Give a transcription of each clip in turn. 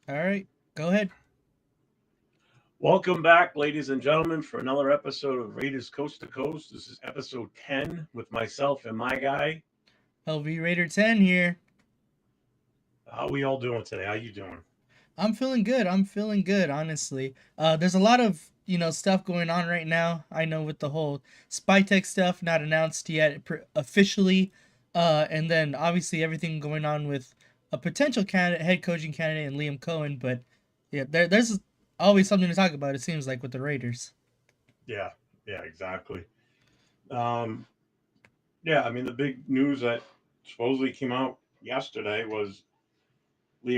All right, go ahead. Welcome back, ladies and gentlemen, for another episode of Raiders Coast to Coast. This is episode 10 with myself and my guy. LV Raider 10 here. How we all doing today? How you doing? I'm feeling good. I'm feeling good, honestly. There's a lot of, stuff going on right now. I know with the whole Spytech stuff not announced yet officially. And then obviously everything going on with a potential candidate, head coaching candidate, and Liam Cohen. But yeah, there's always something to talk about, it seems like, with the Raiders. Yeah, yeah, exactly. Um, yeah, I mean, the big news that supposedly came out yesterday was not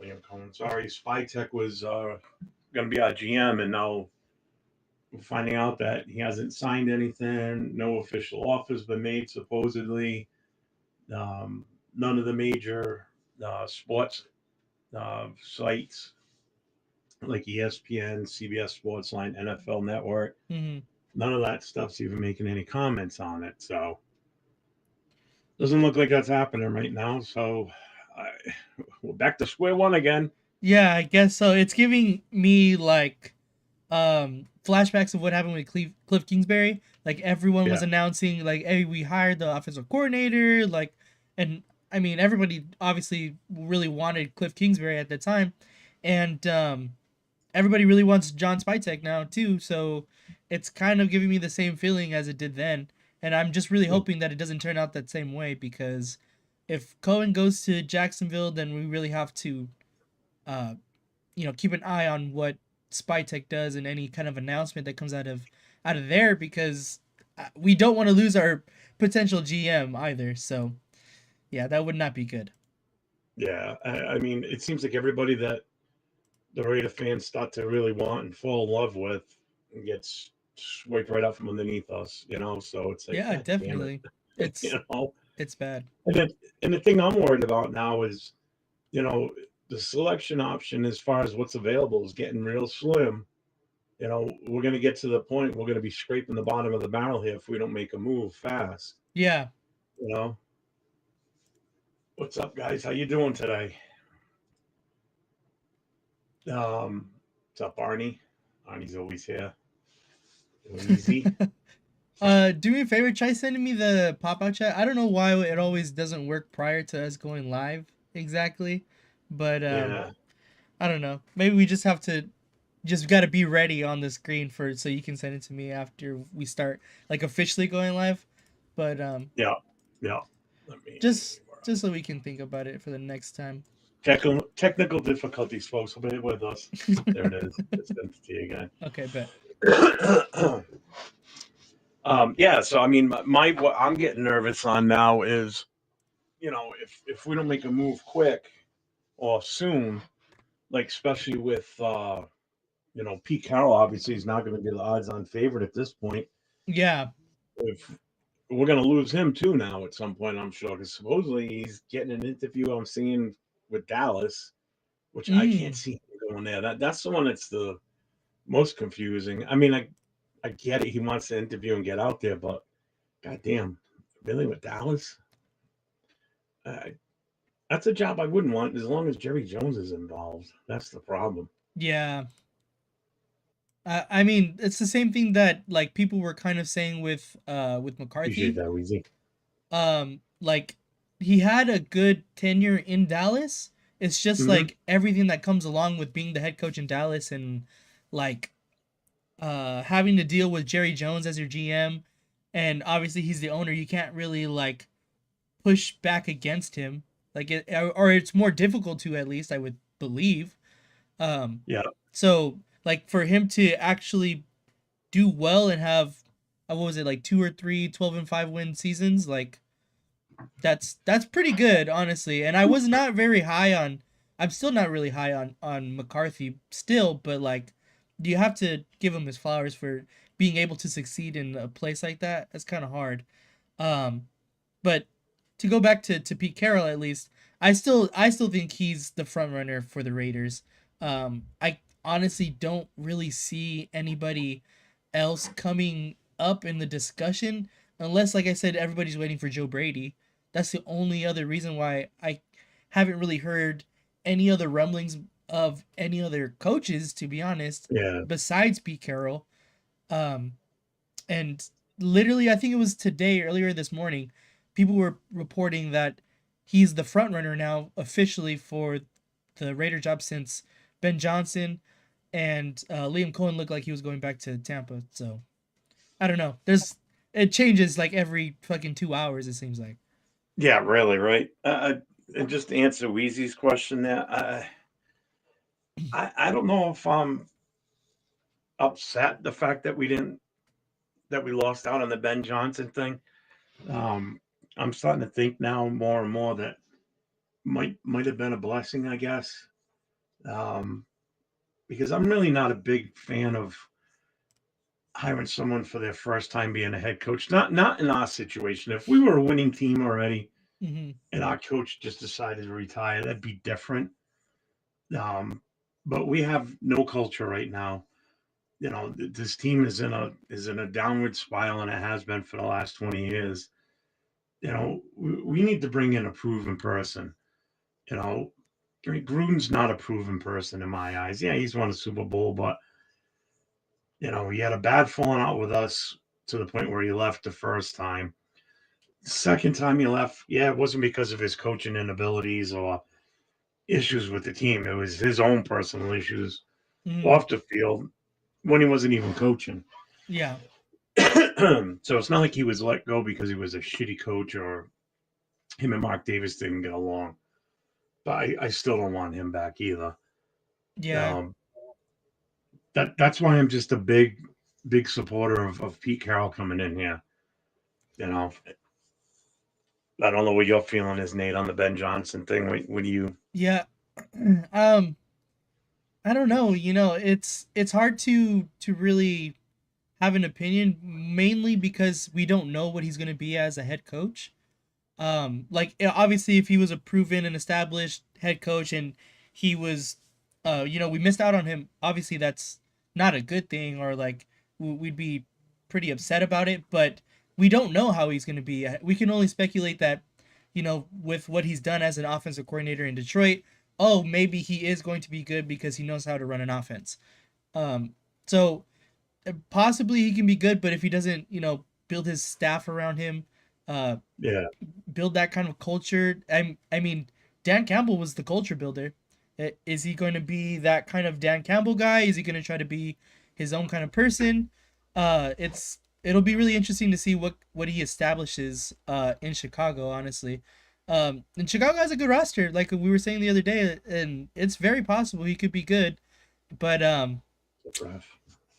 Liam Cohen, sorry, Spytech was going to be our GM, and now we're finding out that he hasn't signed anything, no official offer's been made, supposedly. Um, None of the major sports sites like ESPN, CBS Sportsline, NFL Network. Hmm. None of that stuff's even making any comments on it. So doesn't look like that's happening right now. So I, we're back to square one again. Yeah, I guess so. It's giving me like flashbacks of what happened with Cliff Kingsbury. Like everyone was Yeah, announcing like, "Hey, we hired the offensive coordinator." Like, and I mean, everybody obviously really wanted Cliff Kingsbury at the time, and everybody really wants John Spytek now too. So it's kind of giving me the same feeling as it did then, and I'm just really hoping that it doesn't turn out that same way because if Cohen goes to Jacksonville, then we really have to uh, keep an eye on what Spytech does and any kind of announcement that comes out of there because we don't want to lose our potential GM either. So yeah, that would not be good. yeah. I mean, it seems like everybody that the Raider fans start to really want and fall in love with gets swiped right out from underneath us. So it's like, Yeah, God damn it. definitely. you It's know. it's bad. And then, and the thing I'm worried about now is, you know, the selection option as far as what's available is getting real slim. We're going to get to the point we're going to be scraping the bottom of the barrel here if we don't make a move fast. Yeah. You know, what's up, guys? How you doing today? What's up, Arnie? Arnie's always here. Doing easy. Do me a favor, try sending me the pop out chat. I don't know why it always doesn't work prior to us going live exactly, but Yeah, I don't know. Maybe we just have to just got to be ready on the screen for so you can send it to me after we start like officially going live. But yeah, yeah. Let me. just so we can think about it for the next time. Technical difficulties, folks. Bear with us. There it is. It's sent to you Okay, bet. again. Yeah, so I mean, what I'm getting nervous on now is, if we don't make a move quick or soon, like especially with Pete Carroll, obviously is not going to be the odds-on favorite at this point. Yeah. If we're going to lose him too now at some point, I'm sure, because supposedly he's getting an interview I'm seeing with Dallas, which I can't Mm. see him going there. That's the one that's the most confusing. I mean, I get it. He wants to interview and get out there, but goddamn, really with Dallas? Uh, that's a job I wouldn't want as long as Jerry Jones is involved. That's the problem. Yeah. I mean, it's the same thing that like people were kind of saying with Appreciate McCarthy. that, Weezy. Like he had a good tenure in Dallas. It's just Mm-hmm. like everything that comes along with being the head coach in Dallas and like having to deal with Jerry Jones as your GM, and obviously he's the owner. You can't really like push back against him, like or it's more difficult to, at least I would believe. Um, Yeah, so like for him to actually do well and have what was it, like two or three 12-5 win seasons, like that's pretty good, honestly. And I was not very high on. I'm still not really high on McCarthy still, but like, you have to give him his flowers for being able to succeed in a place like that. That's kind of hard. Um, but to go back to Pete Carroll, at least I still think he's the front runner for the Raiders. I honestly don't really see anybody else coming up in the discussion unless, like I said, everybody's waiting for Joe Brady. That's the only other reason why I haven't really heard any other rumblings of any other coaches, to be honest, Yeah. besides Pete Carroll. Um, and literally, I think it was today, earlier this morning, people were reporting that he's the front runner now officially for the Raider job, since Ben Johnson and Liam Cohen looked like he was going back to Tampa. So I don't know. It changes like every fucking 2 hours. It seems like. Yeah, really, right? And just to answer Wheezy's question there, I don't know if I'm upset the fact that we lost out on the Ben Johnson thing. Um, I'm starting to think now more and more that might have been a blessing, I guess. Um, because I'm really not a big fan of hiring someone for their first time being a head coach. Not in our situation. If we were a winning team already Mm-hmm. and our coach just decided to retire, that'd be different. Um, but we have no culture right now. This team is in a downward spiral, and it has been for the last 20 years. We need to bring in a proven person. You know, I mean, Gruden's not a proven person in my eyes. Yeah, he's won a Super Bowl, but he had a bad falling out with us to the point where he left the first time. The second time he left, yeah, it wasn't because of his coaching inabilities or issues with the team. It was his own personal issues Mm-hmm. off the field when he wasn't even coaching. Yeah. So it's not like he was let go because he was a shitty coach or him and Mark Davis didn't get along. But I still don't want him back either. Yeah. Um, that's why I'm just a big supporter of Pete Carroll coming in here. You know, I don't know what your feeling is, Nate, on the Ben Johnson thing. What do you? Yeah. um, I don't know. It's hard to really have an opinion, mainly because we don't know what he's gonna be as a head coach. Like obviously, if he was a proven and established head coach and he was, we missed out on him. Obviously, that's not a good thing, or like we'd be pretty upset about it. But we don't know how he's gonna be. We can only speculate that, with what he's done as an offensive coordinator in Detroit. Oh, maybe he is going to be good because he knows how to run an offense. Um, so possibly he can be good, but if he doesn't, build his staff around him, uh, Yeah, build that kind of culture. I mean, Dan Campbell was the culture builder. Is he going to be that kind of Dan Campbell guy? Is he going to try to be his own kind of person? It'll be really interesting to see what he establishes in Chicago. Honestly, and Chicago has a good roster, like we were saying the other day, and it's very possible he could be good. But rough.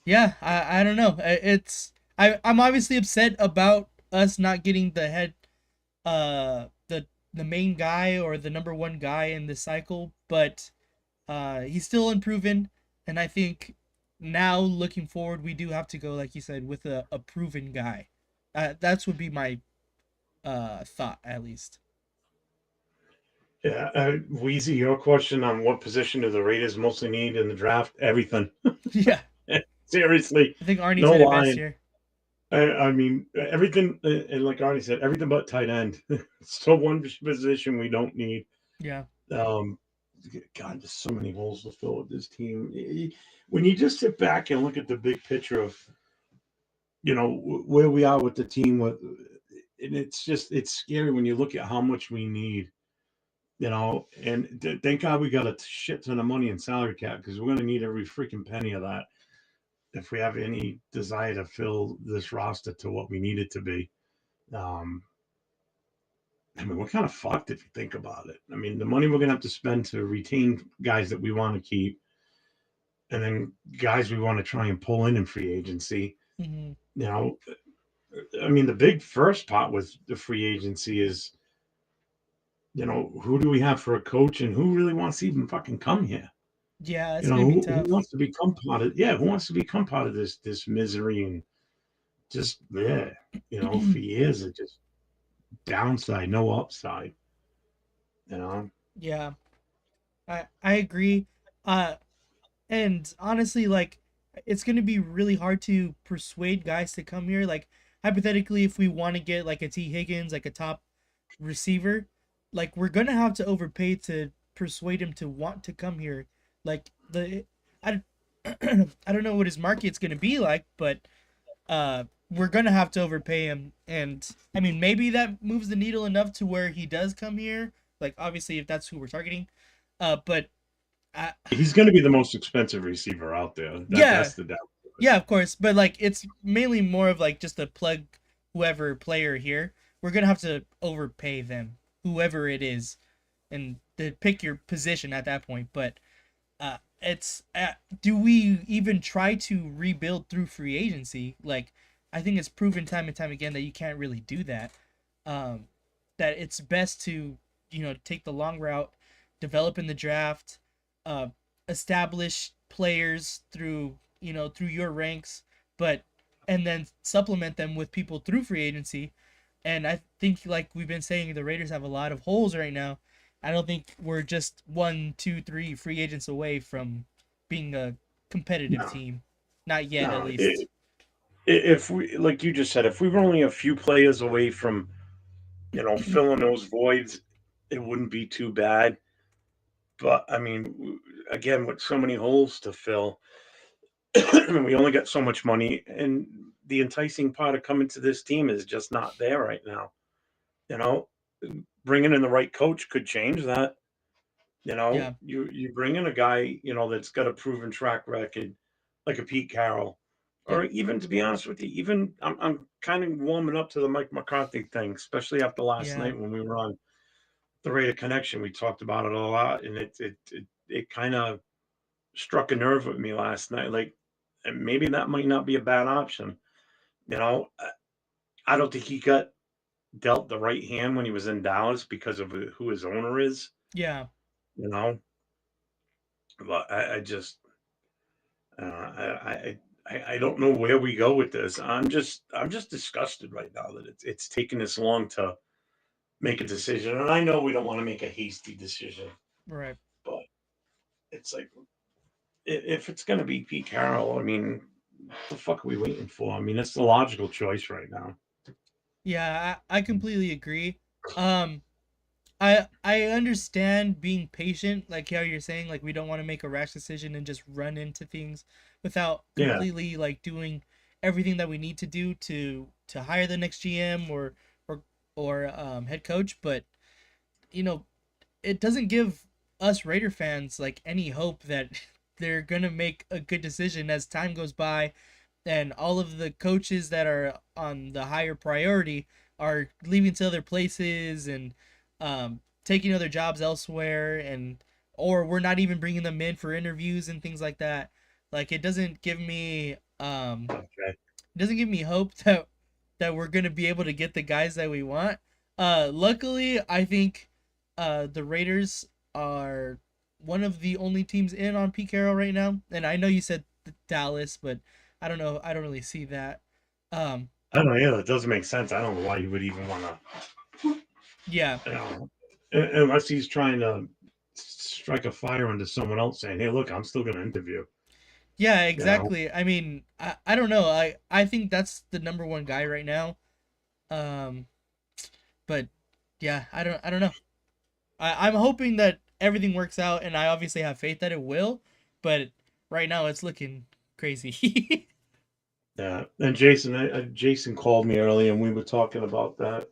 yeah, I don't know. I'm obviously upset about us not getting the head the main guy or the number one guy in this cycle, but he's still unproven, and I think now looking forward, we do have to go, like you said, with a proven guy. That's would be my thought, at least. Yeah, Wheezy, your question on what position do the Raiders mostly need in the draft? Everything. Yeah, Seriously, I think Arnie no said it best lying. here. I mean, everything, and like Arnie said, everything but tight end. So one position we don't need. Yeah, Um, God, there's so many holes to fill with this team. When you just sit back and look at the big picture of, where we are with the team, and it's scary when you look at how much we need. And thank God we got a shit ton of money in salary cap because we're going to need every freaking penny of that if we have any desire to fill this roster to what we need it to be. Um, I mean, we're kind of fucked if you think about it. I mean, the money we're going to have to spend to retain guys that we want to keep, and then guys we want to try and pull in free agency. hmm You know, I mean, the big first part with the free agency is, who do we have for a coach and who really wants to even fucking come here? yeah, You it's know, gonna be who tough. wants to become part of? Yeah, who wants to become part of this misery and just for years it just downside, no upside. You know, Yeah, I agree. Uh, And honestly, like, it's gonna be really hard to persuade guys to come here. Like, hypothetically, if we want to get like a T Higgins, like a top receiver, like we're gonna have to overpay to persuade him to want to come here. Like I, I don't know what his market's gonna be like, but we're gonna have to overpay him, and I mean maybe that moves the needle enough to where he does come here. Like obviously if that's who we're targeting, but I, He's going to be the most expensive receiver out there. yeah, That's the doubt. yeah, of course, but like it's mainly more of like just a plug whoever player here. We're gonna have to overpay them, whoever it is, and to pick your position at that point. But it's do we even try to rebuild through free agency? Like I think it's proven time and time again that you can't really do that. Um, that it's best to take the long route, develop in the draft, uh, establish players through through your ranks, but and then supplement them with people through free agency. And I think like we've been saying, the Raiders have a lot of holes right now. I don't think we're just 1, 2, 3 free agents away from being a competitive No, team. Not yet, at no. least. If we, like you just said, if we were only a few players away from, filling those voids, it wouldn't be too bad. But I mean, again, with so many holes to fill, we only got so much money, and the enticing part of coming to this team is just not there right now. You know, bringing in the right coach could change that. Yeah, You bring in a guy, that's got a proven track record, like a Pete Carroll, yep, or even to be honest with you, even I'm kind of warming up to the Mike McCarthy thing, especially after last yeah, night when we were on the Raider Connection. We talked about it a lot, and it kind of struck a nerve with me last night. Like, and maybe that might not be a bad option. I don't think he got dealt the right hand when he was in Dallas because of who his owner is. yeah, You know, but I just I don't know where we go with this. I'm just disgusted right now that it's taken this long to make a decision. And I know we don't want to make a hasty decision, right. but it's like if it's gonna be Pete Carroll, I mean, what the fuck are we waiting for? I mean, it's the logical choice right now. Yeah, I completely agree. Um, I understand being patient, like how you're saying, like we don't want to make a rash decision and just run into things without Yeah, completely like doing everything that we need to do to hire the next GM or head coach. But you know, it doesn't give us Raider fans like any hope that they're gonna make a good decision as time goes by, and all of the coaches that are on the higher priority are leaving to other places and taking other jobs elsewhere, and or we're not even bringing them in for interviews and things like that. Like it doesn't give me okay. it doesn't give me hope that we're gonna be able to get the guys that we want. Luckily, I think the Raiders are one of the only teams in on Pete Carroll right now. And I know you said Dallas, but I don't know. I don't really see that. Um, I don't know. Yeah, it doesn't make sense. I don't know why he would even want yeah, to, unless he's trying to strike a fire into someone else, saying, "Hey, look, I'm still going to interview." yeah, You know, exactly. I mean, I don't know. I think that's the number one guy right now. Um, but yeah, I don't know. I'm hoping that everything works out, and I obviously have faith that it will. But right now, it's looking crazy. yeah. And Jason called me early, and we were talking about that.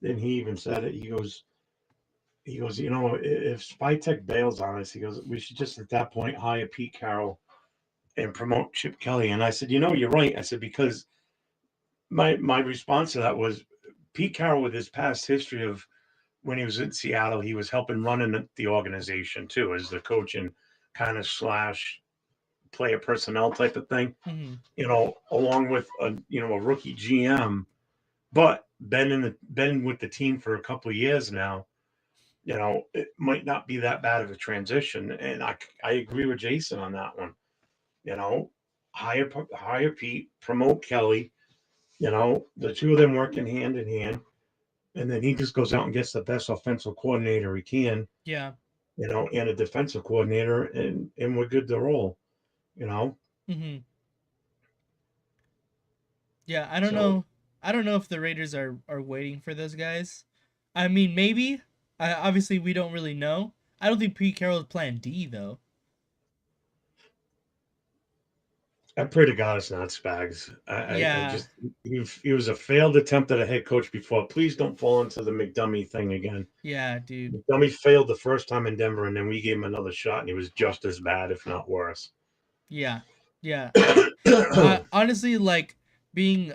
And he even said it. He goes, if Spytech bails on us, he goes, we should just at that point hire Pete Carroll and promote Chip Kelly. And I said, you're right. I said because my response to that was Pete Carroll, with his past history of when he was in Seattle, he was helping running the organization too as the coach and kind of slash player personnel type of thing. Hmm. Along with a rookie GM, but been with the team for a couple of years now. It might not be that bad of a transition, and I agree with Jason on that one. You know, hire Pete, promote Kelly. The two of them working hand in hand, and then he just goes out and gets the best offensive coordinator he can. Yeah. And a defensive coordinator, and we're good to roll. You know, Hmm. Yeah. I don't so know. I don't know if the Raiders are waiting for those guys. I mean, maybe. Obviously, we don't really know. I don't think Pete Carroll is Plan D though. I pray to God it's not Spags. I Yeah, just he was a failed attempt at a head coach before. Please don't fall into the McDummy thing again. yeah, dude. McDummy failed the first time in Denver, and then we gave him another shot, and he was just as bad, if not worse. Yeah, yeah. I honestly like being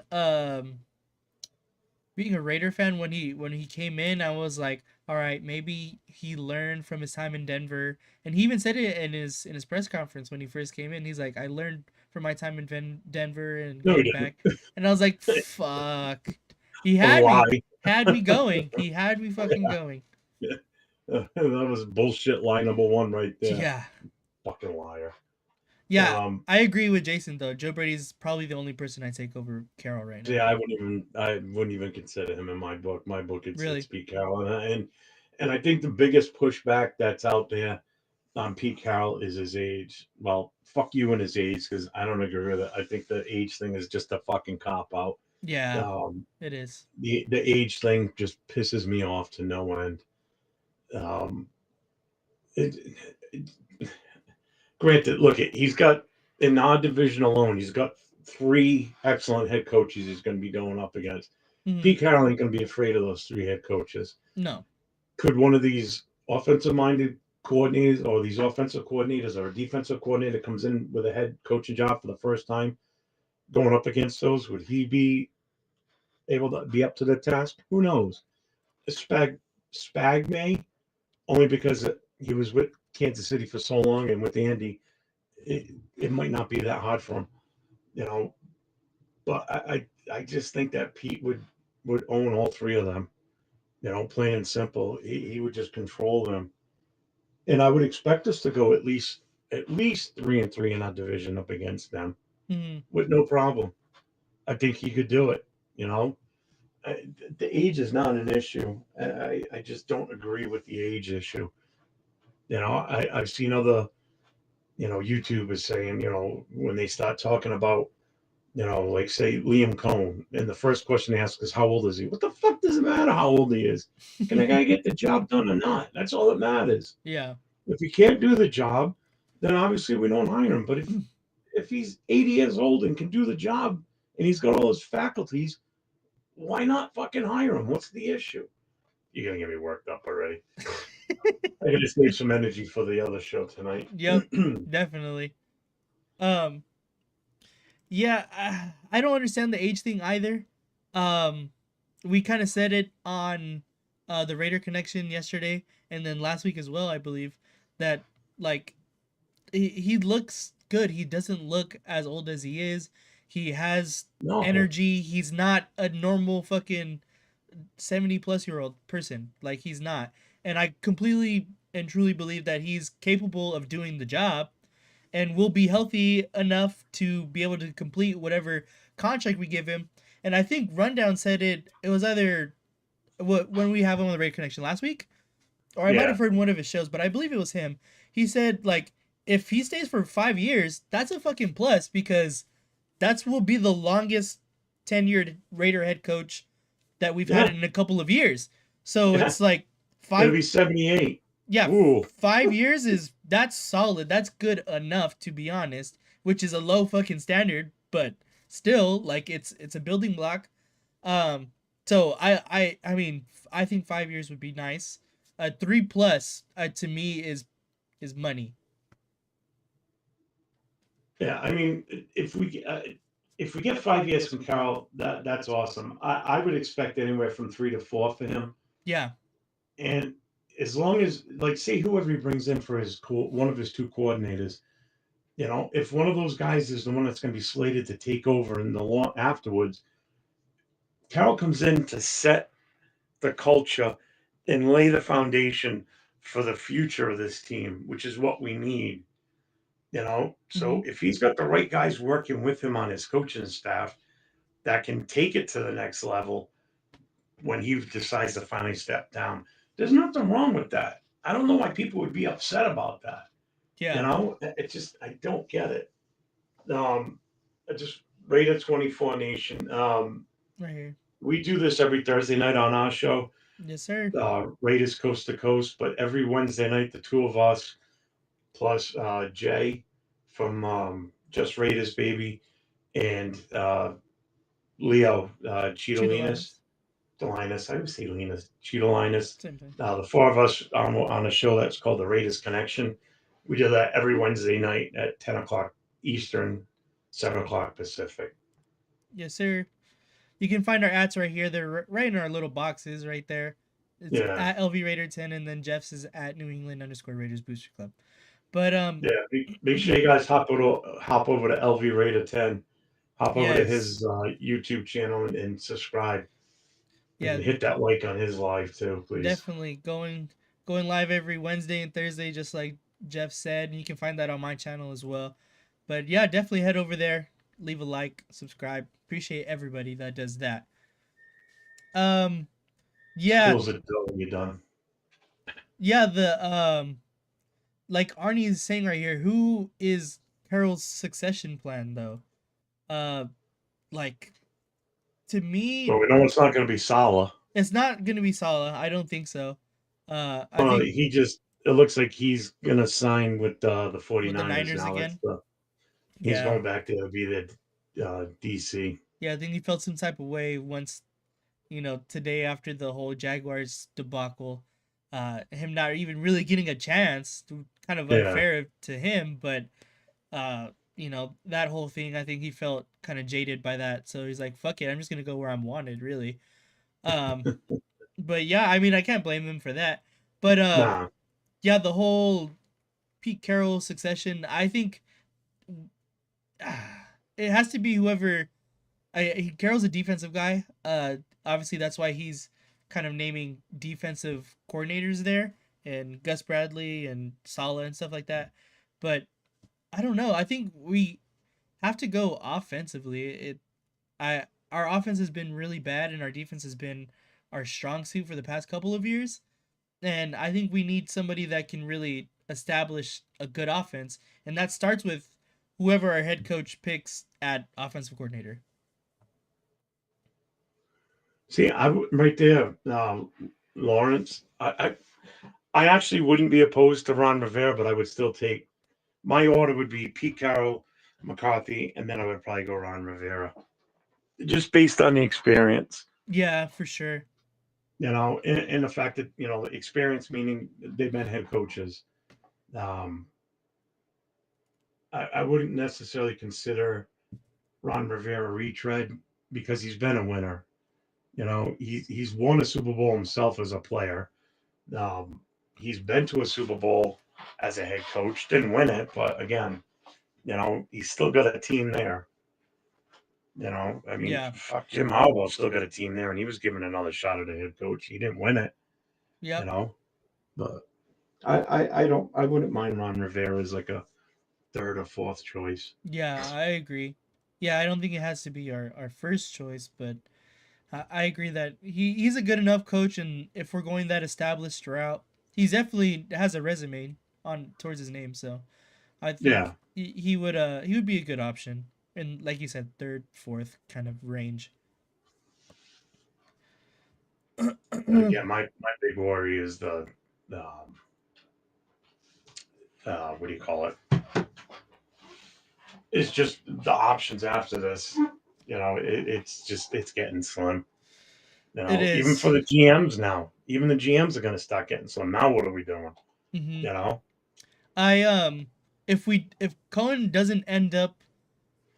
being a Raider fan when he came in. I was like, all right, maybe he learned from his time in Denver, and he even said it in his press conference when he first came in. He's like, I learned from my time in Denver and No, he going didn't. back, and I was like, fuck. A lie. Had me going. He had me fucking going. That was bullshit line number one right there. Yeah, Fucking liar. yeah. Um, I agree with Jason though. Joe Brady's probably the only person I take over Carroll right yeah, now. I wouldn't even consider him in my book. My book, it's Really. Pete Carroll, and I think the biggest pushback that's out there on Pete Carroll is his age. Well, fuck you and his age because I don't agree with it. I think the age thing is just a fucking cop out. Yeah, Um, it is. the age thing just pisses me off to no end. Um, it, it, Granted, look, he's got in our division alone, he's got three excellent head coaches he's going to be going up against. Hmm. Pete Carroll ain't going to be afraid of those three head coaches. No. Could one of these offensive minded coordinators or these offensive coordinators or a defensive coordinator comes in with a head coaching job for the first time going up against those, would he be able to be up to the task? Who knows? Spag Spag may, only because he was with Kansas City for so long and with Andy, it might not be that hard for him, you know. But I just think that Pete would own all three of them, you know, plain and simple. He would just control them. And I would expect us to go at least 3-3 in our division up against them Hmm. with no problem. I think he could do it. You know, the age is not an issue. I just don't agree with the age issue. You know, I've seen other YouTubers saying when they start talking about like say Liam Cohn, and the first question they ask is how old is he? What the fuck does it matter how old he is? Can the guy get the job done or not? That's all that matters. Yeah. If he can't do the job, then obviously we don't hire him. But if he's 80 years old and can do the job and he's got all his faculties, why not fucking hire him? What's the issue? You're gonna get me worked up already. I gotta save some energy for the other show tonight. Yep. Definitely. Um. Yeah. I don't understand the age thing either. Um. We kind of said it on the Raider Connection yesterday, and then last week as well. I believe that like he looks good. He doesn't look as old as he is. He has No, energy. He's not a normal fucking 70-plus-year-old person. Like he's not. And I completely and truly believe that he's capable of doing the job and will be healthy enough to be able to complete whatever contract we give him. And I think Rundown said it was either when we have him on the Radio Connection last week, or I might have yeah, heard one of his shows, but I believe it was him. He said like if he stays for 5 years, that's a fucking plus because that's will be the longest tenured Raider head coach that we've had yeah, in a couple of years. So yeah. it's like Gonna five, be 78. yeah, Ooh, 5 years is that's solid. That's good enough to be honest, which is a low fucking standard, but still like it's a building block. Um, so I mean I think 5 years would be nice. 3 plus to me is money. yeah. I mean, if we get 5 years from Carl, that's awesome. I would expect anywhere from 3 to 4 for him. Yeah. And as long as, like, say whoever he brings in for one of his two coordinators, if one of those guys is the one that's going to be slated to take over in the long afterwards, Carroll comes in to set the culture and lay the foundation for the future of this team, which is what we need. Mm-hmm. So if he's got the right guys working with him on his coaching staff that can take it to the next level when he decides to finally step down, there's nothing wrong with that. I don't know why people would be upset about that. Yeah. It just I don't get it. I just Raider 24 Nation. Right here. We do this every Thursday night on our show. Yes, sir. Raiders Coast to Coast. But every Wednesday night, the two of us plus Jay from Just Raiders Baby and Leo Cheetah Cheetalinas. Lines. Delinas, I would say Linus, Cheetalinas. Same thing. The four of us on a show that's called the Raiders Connection. We do that every Wednesday night at 10 o'clock Eastern, 7 o'clock Pacific. Yes, sir. You can find our ads right here. They're right in our little boxes right there. It's Yeah. at LV Raider 10, and then Jeff's is at New England _ Raiders Booster Club. But Yeah. Make sure you guys hop over to LV Raider 10. Hop over to yes, his YouTube channel and subscribe. yeah, And hit that like on his live too, please. definitely going live every Wednesday and Thursday, just like Jeff said, and you can find that on my channel as well. But yeah, definitely head over there, leave a like, subscribe. Appreciate everybody that does that. Um, yeah, Close the door when you're done. yeah. The like Arnie is saying right here, who is Carol's succession plan though? Uh, like to Well, me, we know it's not going to be Salah. it's not gonna be Salah. I don't think so. I Well, think it looks like he's going to sign with the with the 49ers Niners now. again. He's Yeah, going back to be the DC. yeah. I think he felt some type of way once today after the whole Jaguars debacle, him not even really getting a chance, kind of Yeah. unfair to him, but that whole thing, I think he felt kind of jaded by that, so he's like, "Fuck it, I'm just gonna go where I'm wanted," really. Um, but yeah, I mean, I can't blame him for that. But Nah. yeah, the whole Pete Carroll succession, I think it has to be whoever. Carroll's a defensive guy. Obviously that's why he's kind of naming defensive coordinators there, and Gus Bradley and Sala and stuff like that. But I don't know. I think we have to go offensively. Our offense has been really bad, and our defense has been our strong suit for the past couple of years. And I think we need somebody that can really establish a good offense, and that starts with whoever our head coach picks at offensive coordinator. See, right there, Lawrence. I actually wouldn't be opposed to Ron Rivera, but I would still take my order would be Pete Carroll, McCarthy, and then I would probably go Ron Rivera, just based on the experience. Yeah, for sure. And the fact that experience meaning they've been head coaches. Um, I wouldn't necessarily consider Ron Rivera a retread because he's been a winner. He's won a Super Bowl himself as a player. Um, he's been to a Super Bowl as a head coach, didn't win it, but again, he's still got a team there. I mean, Yeah. fuck, Jim Harbaugh still got a team there, and he was given another shot at a head coach. He didn't win it, you Yep. know. But I wouldn't mind Ron Rivera as like a third or fourth choice. Yeah, I agree. Yeah, I don't think it has to be our first choice, but I agree that he's a good enough coach, and if we're going that established route, he's definitely has a resume on towards his name. So I Yeah. think he would be a good option, and like you said, third, fourth kind of range. And again, my big worry is um, what do you call it? It's just the options after this. It's getting slim. It Even is. for the GMs now, even the GMs are going to start getting slim. Now, what are we doing? Hmm. You know? I if Cohen doesn't end up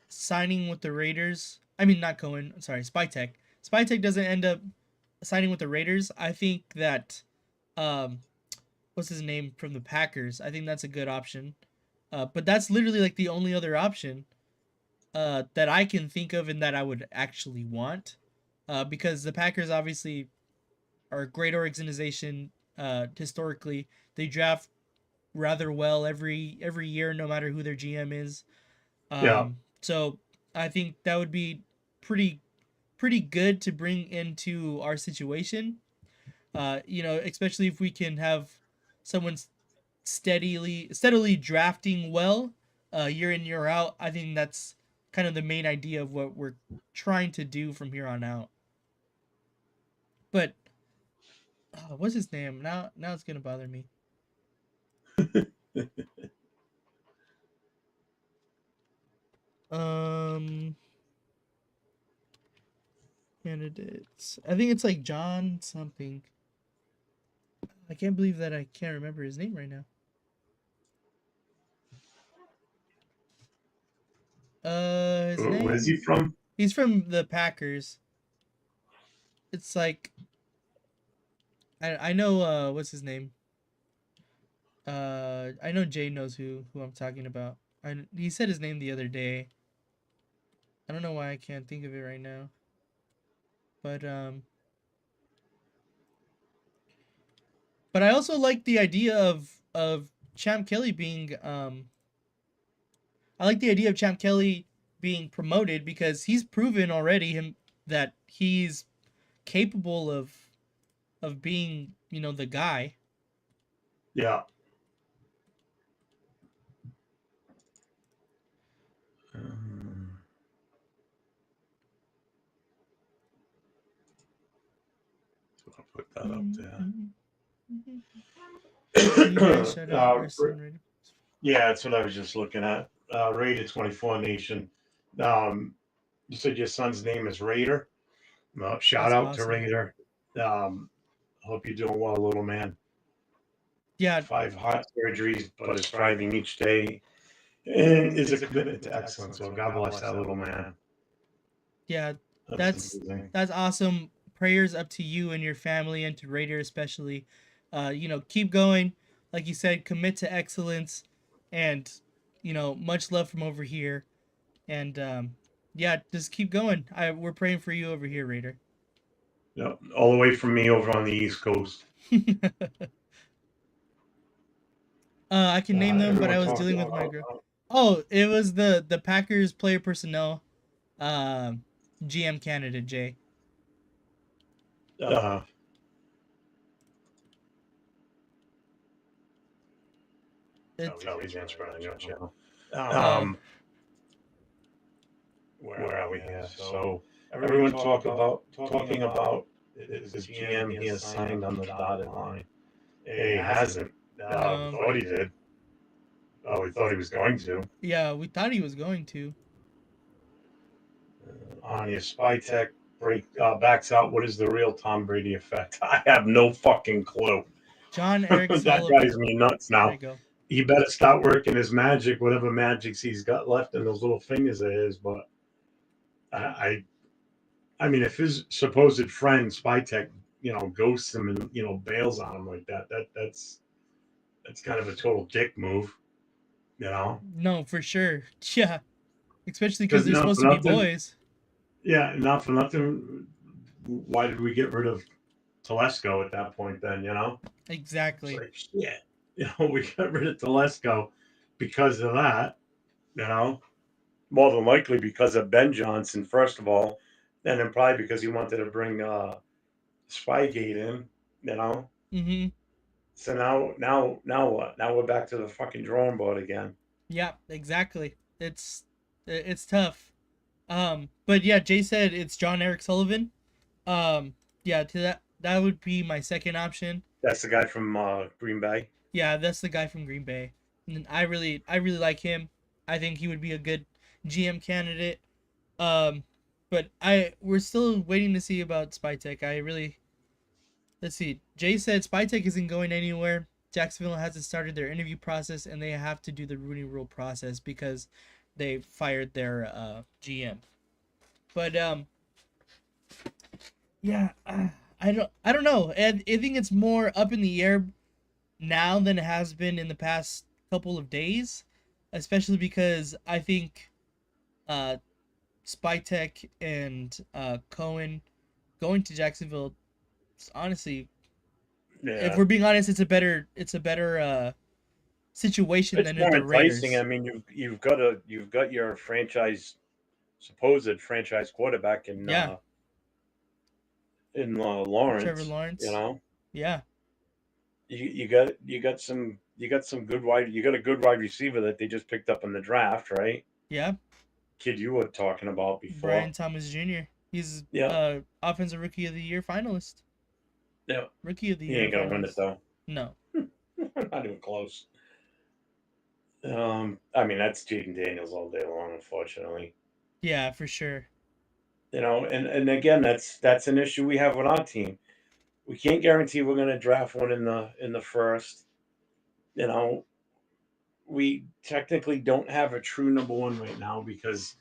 signing with the Raiders, I mean not Cohen, sorry, Spytech. Spytech doesn't end up signing with the Raiders. I think that um what's his name from the Packers? I think that's a good option. But that's literally like the only other option that I can think of and that I would actually want. Because the Packers obviously are a great organization. Historically, they draft rather well every year, no matter who their GM is. Yeah. So I think that would be pretty pretty good to bring into our situation. Especially if we can have someone steadily drafting well, year in year out. I think that's kind of the main idea of what we're trying to do from here on out. But Oh, what's his name? Now it's gonna bother me. Um, Candidates. I think it's like John something. I can't believe that I can't remember his name right now. His Where's he name. from? He's from the Packers. It's like I know. What's his name? I know Jay knows who I'm talking about. He said his name the other day. I don't know why I can't think of it right now. But I also like the idea of Champ Kelly being I like the idea of Champ Kelly being promoted because he's proven already him that he's capable of being, the guy. Yeah. Um, so I'll put that up there. Can you guys shout out our son right now? Yeah, that's what I was just looking at. Raider 24 Nation. You said your son's name is Raider. Shout That's out to awesome. Raider. Hope you're doing well, little man. Yeah, 5 heart surgeries, but is thriving each day and is a commitment to excellence. So God bless that little man. yeah, That's that's amazing. that's awesome. Prayers up to you and your family and to Raider especially. Keep going. Like you said, commit to excellence, and much love from over here. And yeah, just keep going. We're praying for you over here, Raider. Yep, all the way from me over on the East Coast. I can name them, but I Everyone was talking dealing with my about. girl. Oh, it was the Packers player personnel, um, GM candidate Jay. Uh, It's he's answering on your channel. uh Where are we here? So everyone talking about his GM. He has signed on the dotted line. He hasn't. no. Thought he did. Oh, we thought he was going to. Yeah, we thought he was going to. On your spy tech backs out. What is the real Tom Brady effect? I have no fucking clue. John Eric That Sullivan. drives me nuts There you now. go. He better start working his magic, whatever magics he's got left in those little fingers of his. But I mean, if his supposed friend Spytech, ghosts him and bails on him like that, that's kind of a total dick move, you know. No, for sure. Yeah, especially because Because they're not supposed for to be nothing, boys. yeah, not for nothing. Why did we get rid of Telesco at that point? Then it's Exactly. like shit. We got rid of Telesco because of that. You know, more than likely because of Ben Johnson, first of all, and then probably because he wanted to bring Spygate in. You know, Mm-hmm. so now what? Now we're back to the fucking drawing board again. Yeah, exactly. It's tough. But yeah, Jay said it's John Eric Sullivan. Yeah, to that would be my second option. That's the guy from Green Bay. Yeah, that's the guy from Green Bay. And I really like him. I think he would be a good GM candidate. Um, but we're still waiting to see about Spytech. Let's see. Jay said Spytech isn't going anywhere. Jacksonville hasn't started their interview process, and they have to do the Rooney Rule process because they fired their GM. But yeah, I don't know. I think it's more up in the air now than it has been in the past couple of days, especially because I think uh Spytech and Cohen going to Jacksonville. Honestly, if Yeah, we're being honest, it's a better situation it's than more the enticing. I Raiders. mean, you've got your supposed franchise quarterback Yeah, in Trevor Lawrence. Lawrence. Yeah, You got some you got a good wide receiver that they just picked up in the draft, right? yeah. Kid you were talking about before. Brian Thomas Jr. He's Yeah, offensive rookie of the year finalist. Yeah, Rookie of the he Year ain't gonna win it finals. though. No. Not even close. I mean that's Jaden Daniels all day long, unfortunately. Yeah, for sure. And again, that's an issue we have with our team. We can't guarantee we're going to draft one in the first. You know, we technically don't have a true number one right now because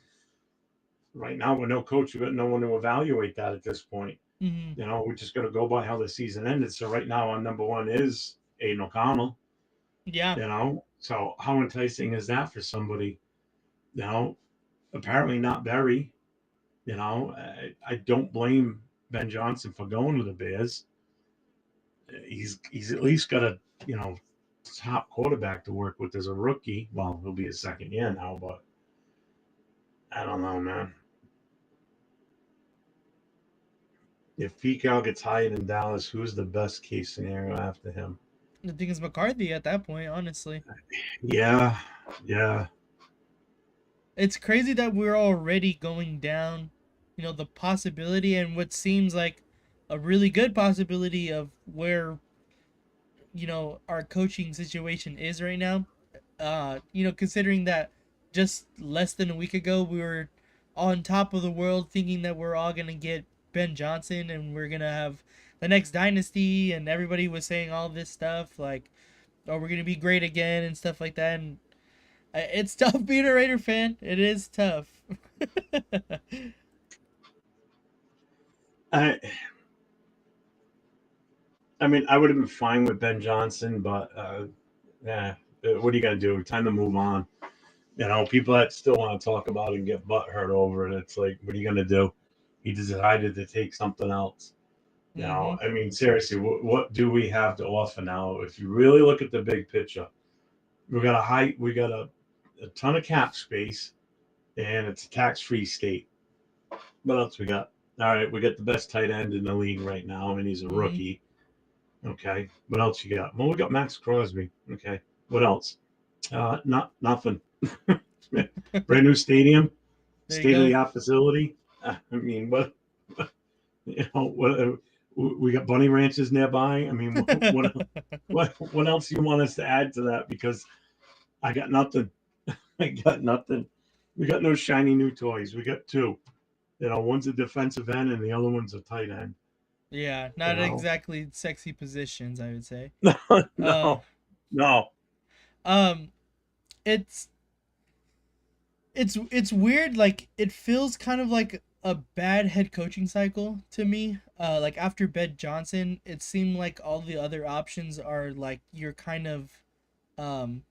right now with no coach, we've got no one to evaluate that at this point. Hmm. We're just going to go by how the season ended. So right now, our number one is Aiden O'Connell. Yeah. So how enticing is that for somebody? You know, Apparently not Barry. I don't blame Ben Johnson for going with the Bears. He's at least got a you know top quarterback to work with as a rookie. Well, he'll be his second year now, but I don't know, man. If Pete Carroll gets hired in Dallas, who's the best case scenario after him? The thing is McCarthy at that point, honestly. Yeah, yeah. It's crazy that we're already going down, the possibility and what seems like a really good possibility of where, our coaching situation is right now. Considering that just less than a week ago we were on top of the world thinking that we're all going to get Ben Johnson and we're going to have the next dynasty and everybody was saying all this stuff like, oh, we're going to be great again and stuff like that. And it's tough being a Raider fan. It is tough. I I mean, I would have been fine with Ben Johnson, but yeah, what are you gonna do? Time to move on. People that still want to talk about it and get butt hurt over it. It's like, what are you gonna do? He decided to take something else. Mm-hmm. I mean, seriously, what do we have to offer now? If you really look at the big picture, we got a ton of cap space, and it's a tax-free state. What else we got? All right, we got the best tight end in the league right now, and he's a Mm-hmm. rookie. Okay, what else you got? Well, we got Max Crosby. Okay, what else? Not nothing. Brand new stadium, There you state of the go. art facility. I mean, what what we got bunny ranches nearby. I mean, what else do you want us to add to that? Because I got nothing. I got nothing. We got no shiny new toys. We got two. One's a defensive end and the other one's a tight end. Yeah, You not know, exactly sexy positions, I would say. no, Uh, no. um, it's it's weird. Like it feels kind of like a bad head coaching cycle to me. Like after Ben Johnson, it seemed like all the other options are like you're kind of um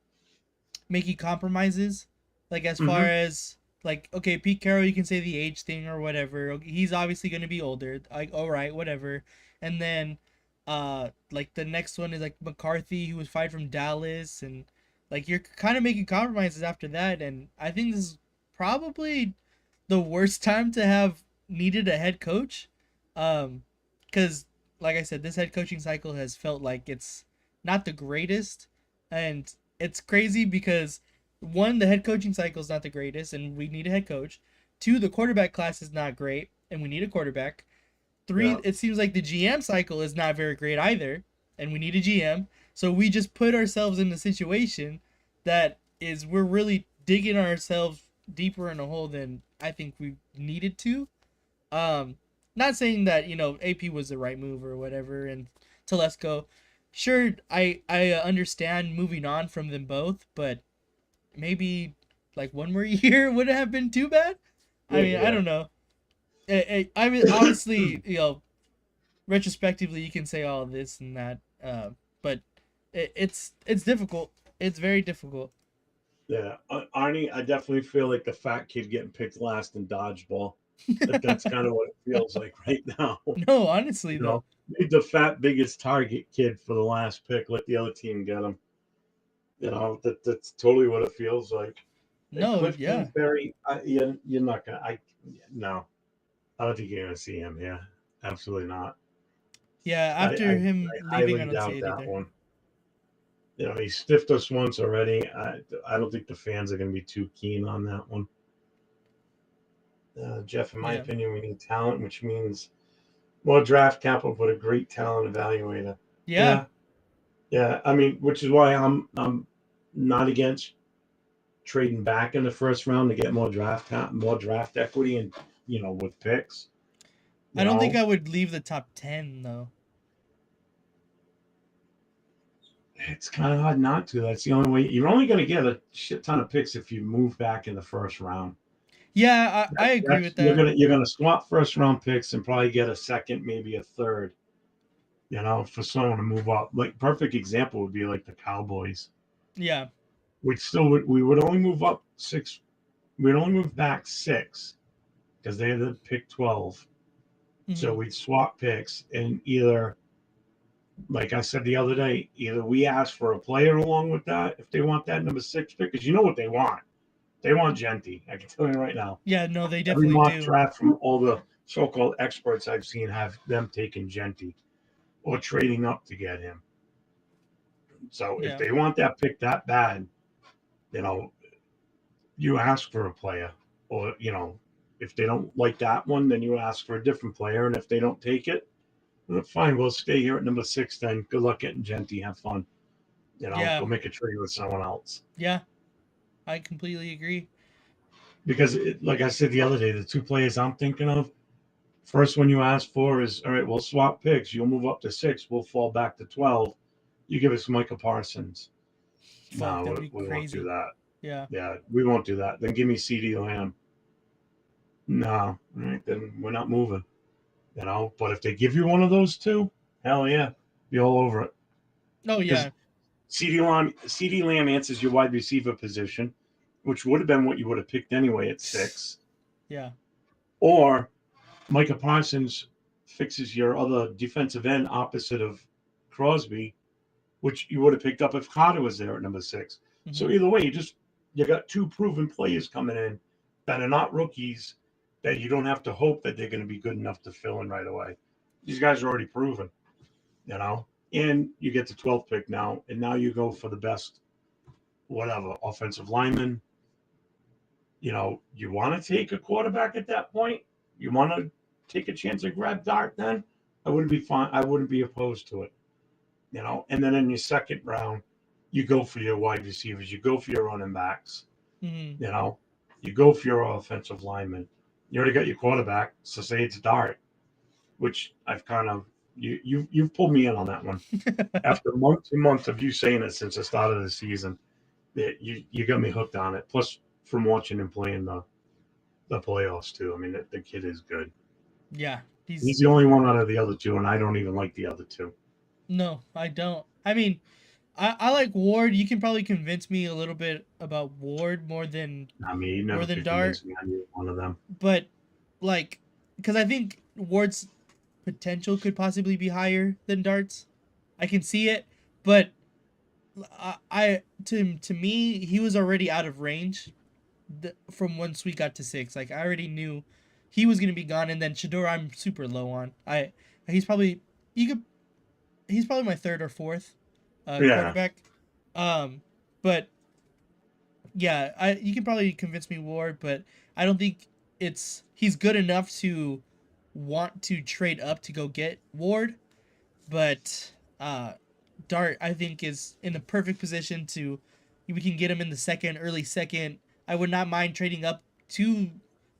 making compromises. Like as far Mm-hmm. as like okay, Pete Carroll, you can say the age thing or whatever. He's obviously gonna be older. Like all right, whatever. And then, like the next one is like McCarthy, who was fired from Dallas, and like you're kind of making compromises after that. And I think this is probably the worst time to have needed a head coach, because like I said, this head coaching cycle has felt like it's not the greatest, and it's crazy because one, the head coaching cycle is not the greatest, and we need a head coach. Two, the quarterback class is not great, and we need a quarterback. Three, Yeah. it seems like the GM cycle is not very great either, and we need a GM. So we just put ourselves in a situation that is we're really digging ourselves deeper in a hole than I think we needed to. Um, Not saying that AP was the right move or whatever, and Telesco. Sure, I understand moving on from them both, but maybe like one more year wouldn't have been too bad. I mean, I Yeah. don't know. I mean, obviously, retrospectively, you can say all of this and that, but it's difficult. It's very difficult. Yeah, Arnie, I definitely feel like the fat kid getting picked last in dodgeball. That's kind of what it feels like right now. No, honestly though. Made the fat biggest target kid for the last pick. Let the other team get him. That's totally what it feels like. And No, Cliff yeah, Kingsbury, you're not gonna. No, I don't think you're gonna see him here. Absolutely not. yeah. I After him leaving, I highly don't see doubt it that either. one. He stiffed us once already. I don't think the fans are gonna be too keen on that one. Jeff, in my Yeah, opinion, we need talent, which means More draft capital, but a great talent evaluator. Yeah, Yeah, yeah. I mean, which is why I'm not against trading back in the first round to get more draft equity, and with picks. You I don't think know, I would leave the top 10 though. it's kind of hard not to. That's the only way. You're only going to get a shit ton of picks if you move back in the first round. Yeah, I agree That's with that. you're gonna swap first round picks and probably get a second, maybe a third. For someone to move up. Like perfect example would be like the Cowboys. Yeah. We would only move up six. We'd only move back six because they had the pick 12. So Hmm. we'd swap picks and either, like I said the other day, either we ask for a player along with that if they want that number 6 pick, because you know what they want. They want Genty. I can tell you right now. Yeah, no, they Every definitely mock do. draft from all the so-called experts I've seen have them taking Genty or trading up to get him. So if Yeah. they want that pick that bad, you know, you ask for a player, or if they don't like that one, then you ask for a different player, and if they don't take it, well, fine, we'll stay here at number 6. Then good luck getting Genty. Have fun. Yeah. Go make a trade with someone else. Yeah, I completely agree. Because, like I said the other day, the two players I'm thinking of, first one you ask for is, all right, we'll swap picks. You'll move up to 6. We'll fall back to 12. You give us Micah Parsons. Fuck, that'd No, be we won't do crazy. that. Yeah. Yeah, we won't do that. Then give me CD Lamb. No, all right, then we're not moving. But if they give you one of those two, hell yeah, be all over it. Oh Because yeah. CD Lamb answers your wide receiver position, which would have been what you would have picked anyway at 6. Yeah. Or Micah Parsons fixes your other defensive end opposite of Crosby, which you would have picked up if Carter was there at number 6. Hmm. So either way, you got two proven players coming in that are not rookies, that you don't have to hope that they're going to be good enough to fill in right away. These guys are already proven, you know. And you get the 12th pick now, and now you go for the best, whatever, offensive lineman. You want to take a quarterback at that point. You want to take a chance and grab Dart. Then I wouldn't be fine. I wouldn't be opposed to it. And then in your second round, you go for your wide receivers, you go for your running backs, Hmm. you know, you go for your offensive linemen. You already got your quarterback, so say it's Dart, which I've kind of you've pulled me in on that one. After months and months of you saying it since the start of the season, that you got me hooked on it. Plus, from watching him play in the playoffs too. I mean, the kid is good. Yeah. He's He's the only one out of the other two, and I don't even like the other two. No, I don't. I mean, I like Ward. You can probably convince me a little bit about Ward I mean, you more never than could Dart, convince me on either one of them. but like, because I think Ward's potential could possibly be higher than Dart's. I can see it, but to me he was already out of range from once we got to 6. Like I already knew he was gonna be gone, and then Shador I'm super low on. He's probably you could he's probably my third or fourth Yeah, quarterback. Um, but yeah, I you can probably convince me Ward, but I don't think he's good enough to want to trade up to go get Ward. But Dart I think is in the perfect position to we can get him in the second, early second. I would not mind trading up to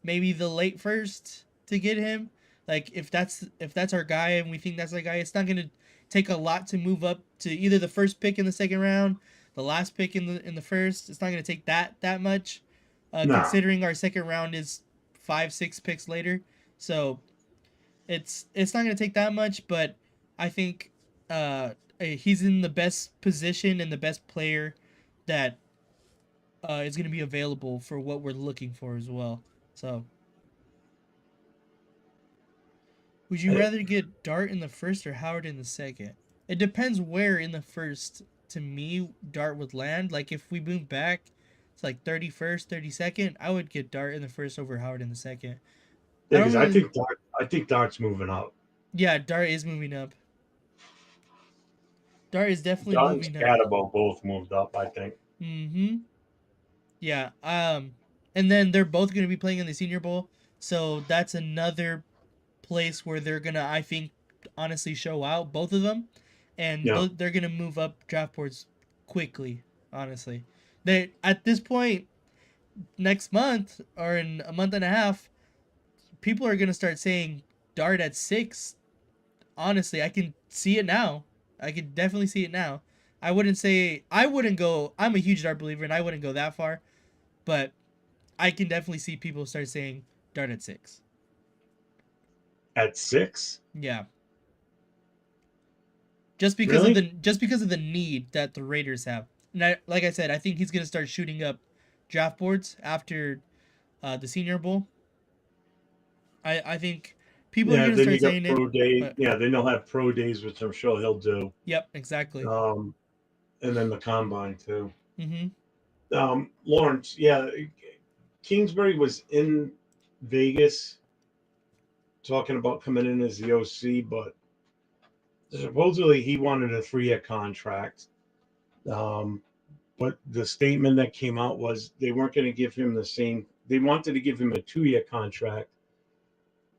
maybe the late first to get him. Like if that's our guy and we think that's our guy, it's not gonna take a lot to move up to either the first pick in the second round, the last pick in the first. It's not gonna take that much, no, considering our second round is 5-6 picks later. So it's not gonna take that much, but I think he's in the best position and the best player that is gonna be available for what we're looking for as well. So, would you Eh, rather get Dart in the first or Howard in the second? It depends where in the first. To me, Dart would land. Like if we move back, it's like 31st, 32nd. I would get Dart in the first over Howard in the second. I yeah, don't because really. I think Dart's moving up. Yeah, Dart is moving up. Dart is definitely Dart and moving up. Scatterbo both moved up. I think. Mm-hmm. Yeah. And then they're both going to be playing in the Senior Bowl, so that's another place where they're gonna, I think, honestly show out, both of them, and Yeah. they're gonna move up draft boards quickly. Honestly, they at this point next month or in a month and a half, people are gonna start saying Dart at 6. Honestly, I can see it now. I can definitely see it now. I wouldn't go. I'm a huge Dart believer, and I wouldn't go that far, but I can definitely see people start saying Dart at 6. At 6? Yeah, Really? just because of the need that the Raiders have. And like I said, I think he's gonna start shooting up draft boards after the Senior Bowl. I think people are Yeah, gonna then you start got saying it, pro day. but Yeah, then they'll have pro days, which I'm sure he'll do. yep, exactly. Um, and then the combine too. Mm-hmm. Lawrence, yeah, Kingsbury was in Vegas talking about coming in as the OC, but supposedly he wanted a 3-year contract. Um, but the statement that came out was they weren't going to give him the same. They wanted to give him a 2-year contract,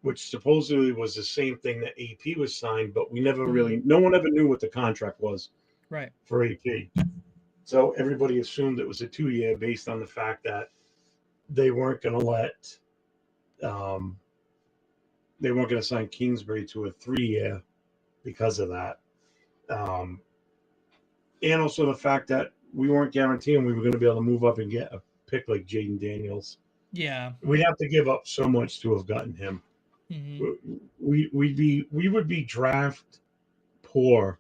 which supposedly was the same thing that AP was signed, but we never Mm-hmm. really, no one ever knew what the contract was Right. for AP. So everybody assumed it was a 2-year based on the fact that they weren't going to let, um, they weren't going to sign Kingsbury to a 3-year because of that. Um, and also the fact that we weren't guaranteeing we were going to be able to move up and get a pick like Jaden Daniels. Yeah. We'd have to give up so much to have gotten him. Mm-hmm. We would be draft poor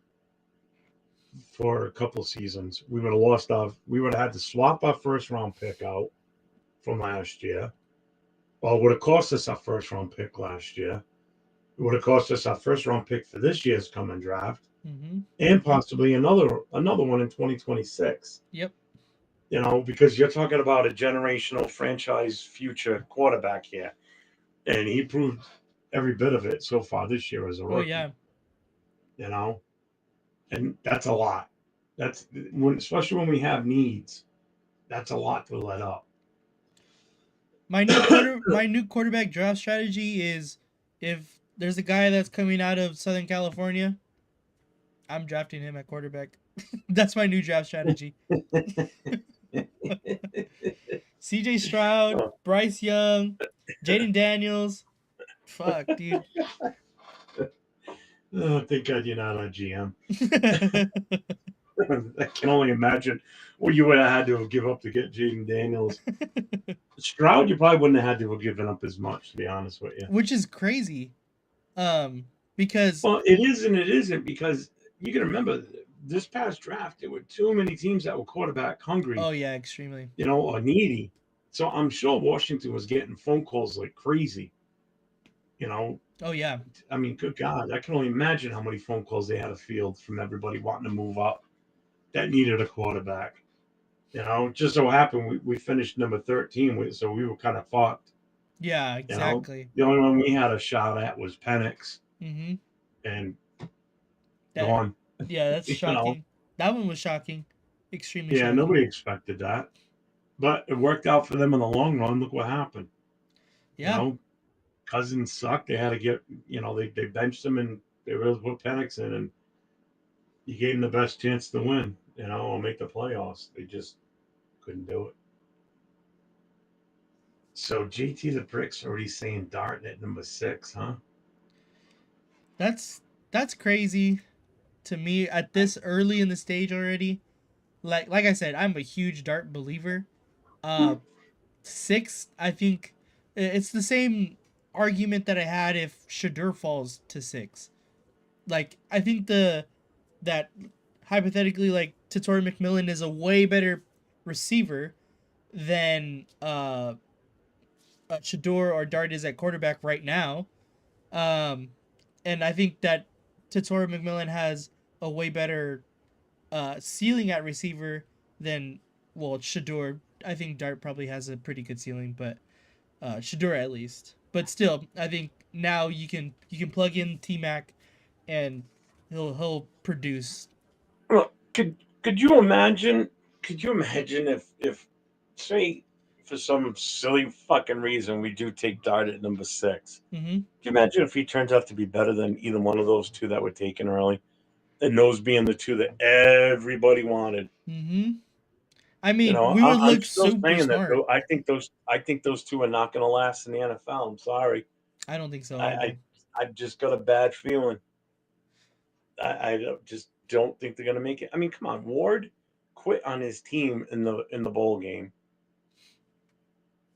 for a couple seasons. We would have lost our. We would have had to swap our first round pick out from last year. Well, it would have cost us our first round pick last year. It would have cost us our first round pick for this year's coming draft, Mm-hmm. and possibly another one in 2026. Yep. You know, because you're talking about a generational franchise future quarterback here, and he proved every bit of it so far this year as a Oh rookie. yeah. You know, and that's a lot. That's when, especially when we have needs. That's a lot to let up. My new quarterback draft strategy is if there's a guy that's coming out of Southern California, I'm drafting him at quarterback. That's my new draft strategy. CJ Stroud, Oh, Bryce Young, Jaden Daniels. Fuck, dude. oh, thank God you're not on GM. I can only imagine what you would have had to give up to get Jaden Daniels. Stroud, you probably wouldn't have had to have given up as much, to be honest with you. Which is crazy. Because Well, it is and it isn't because you can remember this past draft, there were too many teams that were quarterback hungry, oh yeah, extremely. or needy. So I'm sure Washington was getting phone calls like crazy. You know, Oh yeah. I mean, good God, I can only imagine how many phone calls they had to field from everybody wanting to move up that needed a quarterback. Just so happened we finished number 13, so we were kind of fucked. Yeah, You know, exactly. the only one we had a shot at was Penix, Mm-hmm. and That gone. yeah, that's You know, shocking. That one was shocking. Extremely yeah, shocking. nobody expected that, but it worked out for them in the long run. Look what happened. You Yeah. know, Cousins sucked. They had to get, they benched him and they were able to put Penix in, and you gave them the best chance to win. Or make the playoffs. They just couldn't do it. So JT the Brick's already saying Dart at number 6, huh? That's that's crazy to me at this early in the stage already. Like I said, I'm a huge Dart believer. Uh 6, I think it's the same argument that I had if Shadur falls to 6. Like I think the that hypothetically like Tatori McMillan is a way better receiver than Shador or Dart is at quarterback right now. Um, and I think that Tatori McMillan has a way better ceiling at receiver than Shador. I think Dart probably has a pretty good ceiling, but Shador at least. But still, I think now you can plug in T Mac and he'll produce. Well, could you imagine? Could you imagine if say for some silly fucking reason, we do take Dart at number 6. Mm-hmm. Can you imagine if he turns out to be better than either one of those two that were taken early? And those being the two that everybody wanted. Mm-hmm. I You mean, know, we would I'm look still super saying that smart. though. I think those two are not going to last in the NFL. I'm sorry. I don't think so I, either. I I've just got a bad feeling. Just don't think they're going to make it. I mean, come on, Ward quit on his team in the bowl game.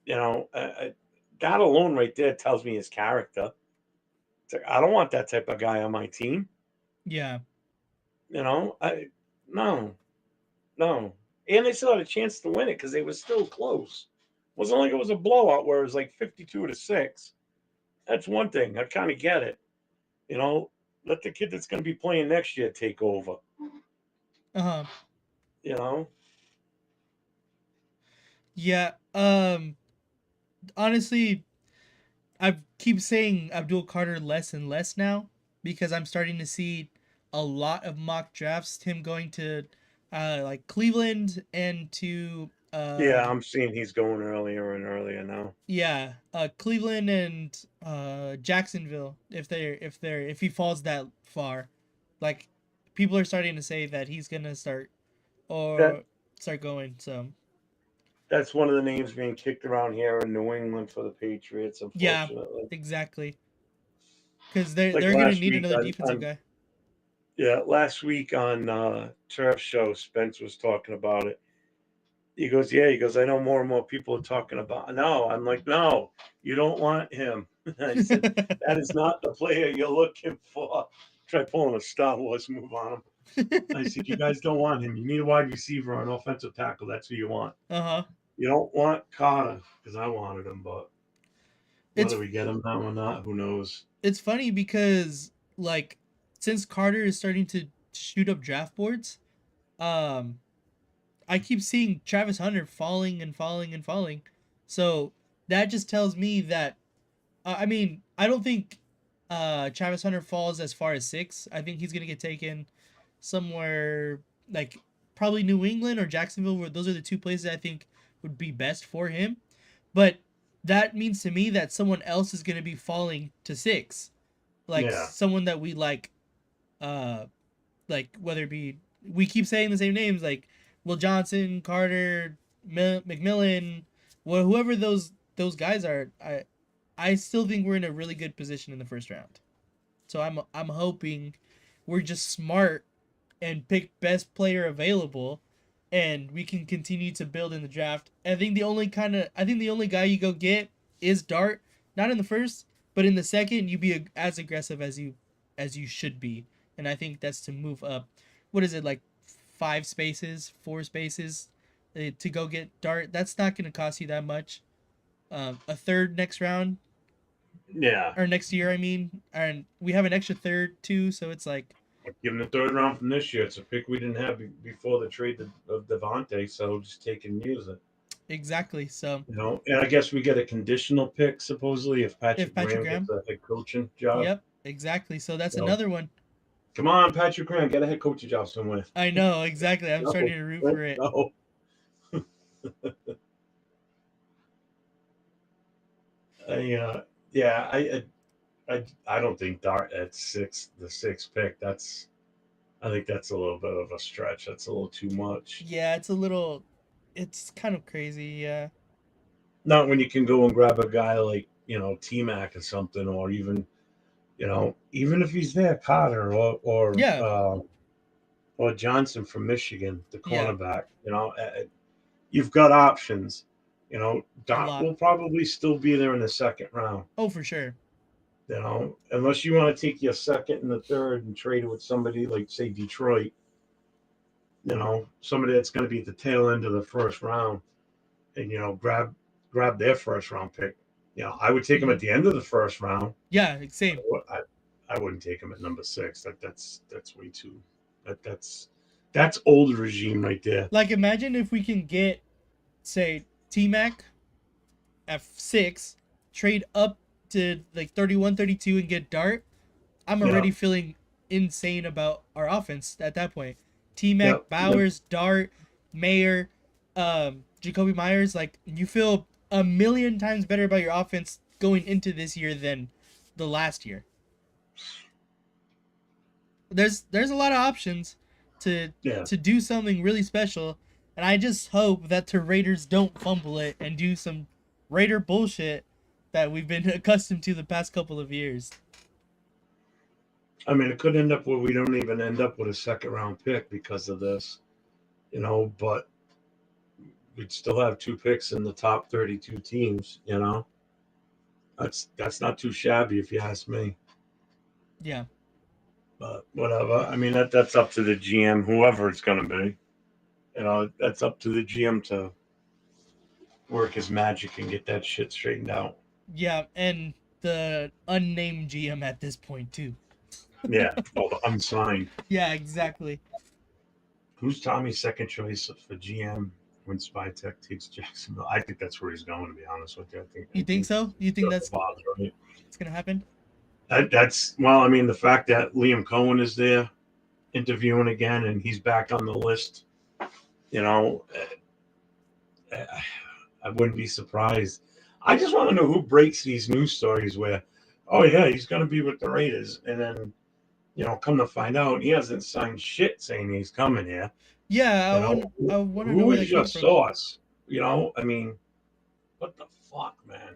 You know, that alone right there tells me his character. It's like, I don't want that type of guy on my team. Yeah. You know, no, no. And they still had a chance to win it because they were still close. It wasn't like it was a blowout where it was like 52-6. That's one thing. I kind of get it. You know, let the kid that's going to be playing next year take over. Uh-huh. You know, Yeah. Honestly, I keep saying Abdul Carter less and less now because I'm starting to see a lot of mock drafts him going to like Cleveland and to yeah, I'm seeing he's going earlier and earlier now. yeah, Cleveland and Jacksonville if he falls that far. Like people are starting to say that he's going to start That or start going. So, that's one of the names being kicked around here in New England for the Patriots. yeah, Unfortunately, exactly. Cuz they're like going to last need week another on, defensive on guy. yeah, last week on Turf Show, Spence was talking about it. He goes, yeah. He goes, I know more and more people are talking about. No, I'm like, no, you don't want him. I said that is not the player you're looking for. Try pulling a Star Wars move on him. I said, you guys don't want him. You need a wide receiver or an offensive tackle. That's who you want. Uh-huh. You don't want Carter because I wanted him, but whether It's we get him now or not, who knows? it's funny because like since Carter is starting to shoot up draft boards, um I keep seeing Travis Hunter falling and falling and falling. So that just tells me that I mean, I don't think Travis Hunter falls as far as 6. I think he's going to get taken somewhere like probably New England or Jacksonville where those are the two places I think would be best for him. But that means to me that someone else is going to be falling to 6. Like Yeah, someone that we uh like whether it be we keep saying the same names like Will Johnson, Carter, McMillan, well whoever those guys are, I still think we're in a really good position in the first round. So I'm hoping we're just smart and pick best player available and we can continue to build in the draft. I think the only guy you go get is Dart, not in the first, but in the second you be as aggressive as you should be. And I think that's to move up. What is it like 4 spaces to go get Dart? That's not going to cost you that much. A third next round yeah. or next year, I mean, and we have an extra third too, so it's like Give him the third round from this year. It's a pick we didn't have before the trade of Devontae, so just take and use it. exactly. So You know, and I guess we get a conditional pick supposedly if if Patrick Patrick Graham gets Graham, a head coaching job. yep, exactly. So that's So another one. come on, Patrick Graham, get a head coaching job somewhere. I know exactly. I'm No, starting to root for it. no. I, yeah, I don't think Dart at the sixth pick. I think that's a little bit of a stretch. That's a little too much. Yeah, it's a little, it's kind of crazy. Yeah, Not when you can go and grab a guy like T Mac or something, or even even if he's there, Cotter yeah, or Johnson from Michigan, the yeah, cornerback. You've got options. a Dart lot. will probably still be there in the second round. Oh, for sure. Unless you want to take your second and the third and trade it with somebody like say Detroit. Somebody that's going to be at the tail end of the first round, and grab their first round pick. I would take them Hmm. at the end of the first round. Yeah, same. I, I wouldn't take him at number 6. That's way too. That's old regime right there. Like, imagine if we can get, say, T Mac at 6, trade up to like 31, 32, and get Dart. I'm Yeah, already feeling insane about our offense at that point. T yeah, Mac, Bowers, Dart, Mayer. Jacoby Myers, like you feel a million times better about your offense going into this year than the last year. There's a lot of options to Yeah. to do something really special, and I just hope that the Raiders don't fumble it and do some Raider bullshit that we've been accustomed to the past couple of years. I mean, it could end up where we don't even end up with a second round pick because of this, but we'd still have 2 picks in the top 32 teams, That's not too shabby if you ask me. Yeah. But whatever. I mean, that's up to the GM, whoever it's going to be. That's up to the GM to work his magic and get that shit straightened out. Yeah, and the unnamed GM at this point too. Yeah, all the unsigned. Yeah, exactly. Who's Tommy's second choice for GM when Spytech takes Jacksonville? I think that's where he's going, to be honest with you. You think so? You think that's right? it's gonna happen? Well, I mean, the fact that Liam Cohen is there interviewing again and he's back on the list, you know, I wouldn't be surprised. I just want to know who breaks these news stories where, oh yeah, he's going to be with the Raiders, and then come to find out he hasn't signed shit saying he's coming here. Yeah, I want to know Who where that is your came from. source? I mean, what the fuck, man?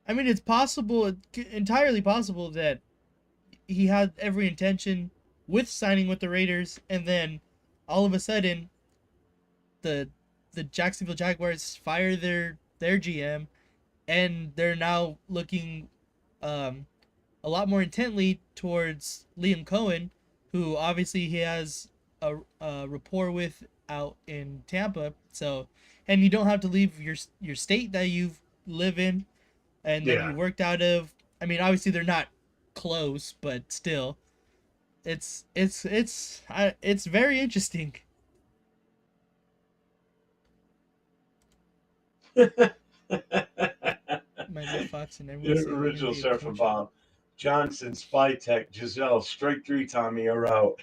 I mean, it's possible, entirely possible that he had every intention with signing with the Raiders, and then all of a sudden, the the Jacksonville Jaguars fire their GM, and they're now looking um, a lot more intently towards Liam Cohen, who obviously he has a rapport with out in Tampa. So, and you don't have to leave your state that you live in and then you Yeah. worked out of. I mean, obviously they're not close, but still, it's very interesting. Might be Fox and everyone The saying he's original gonna be a surfer coach. bomb. Johnson, Spytech, Giselle, straight three, Tommy, you're out.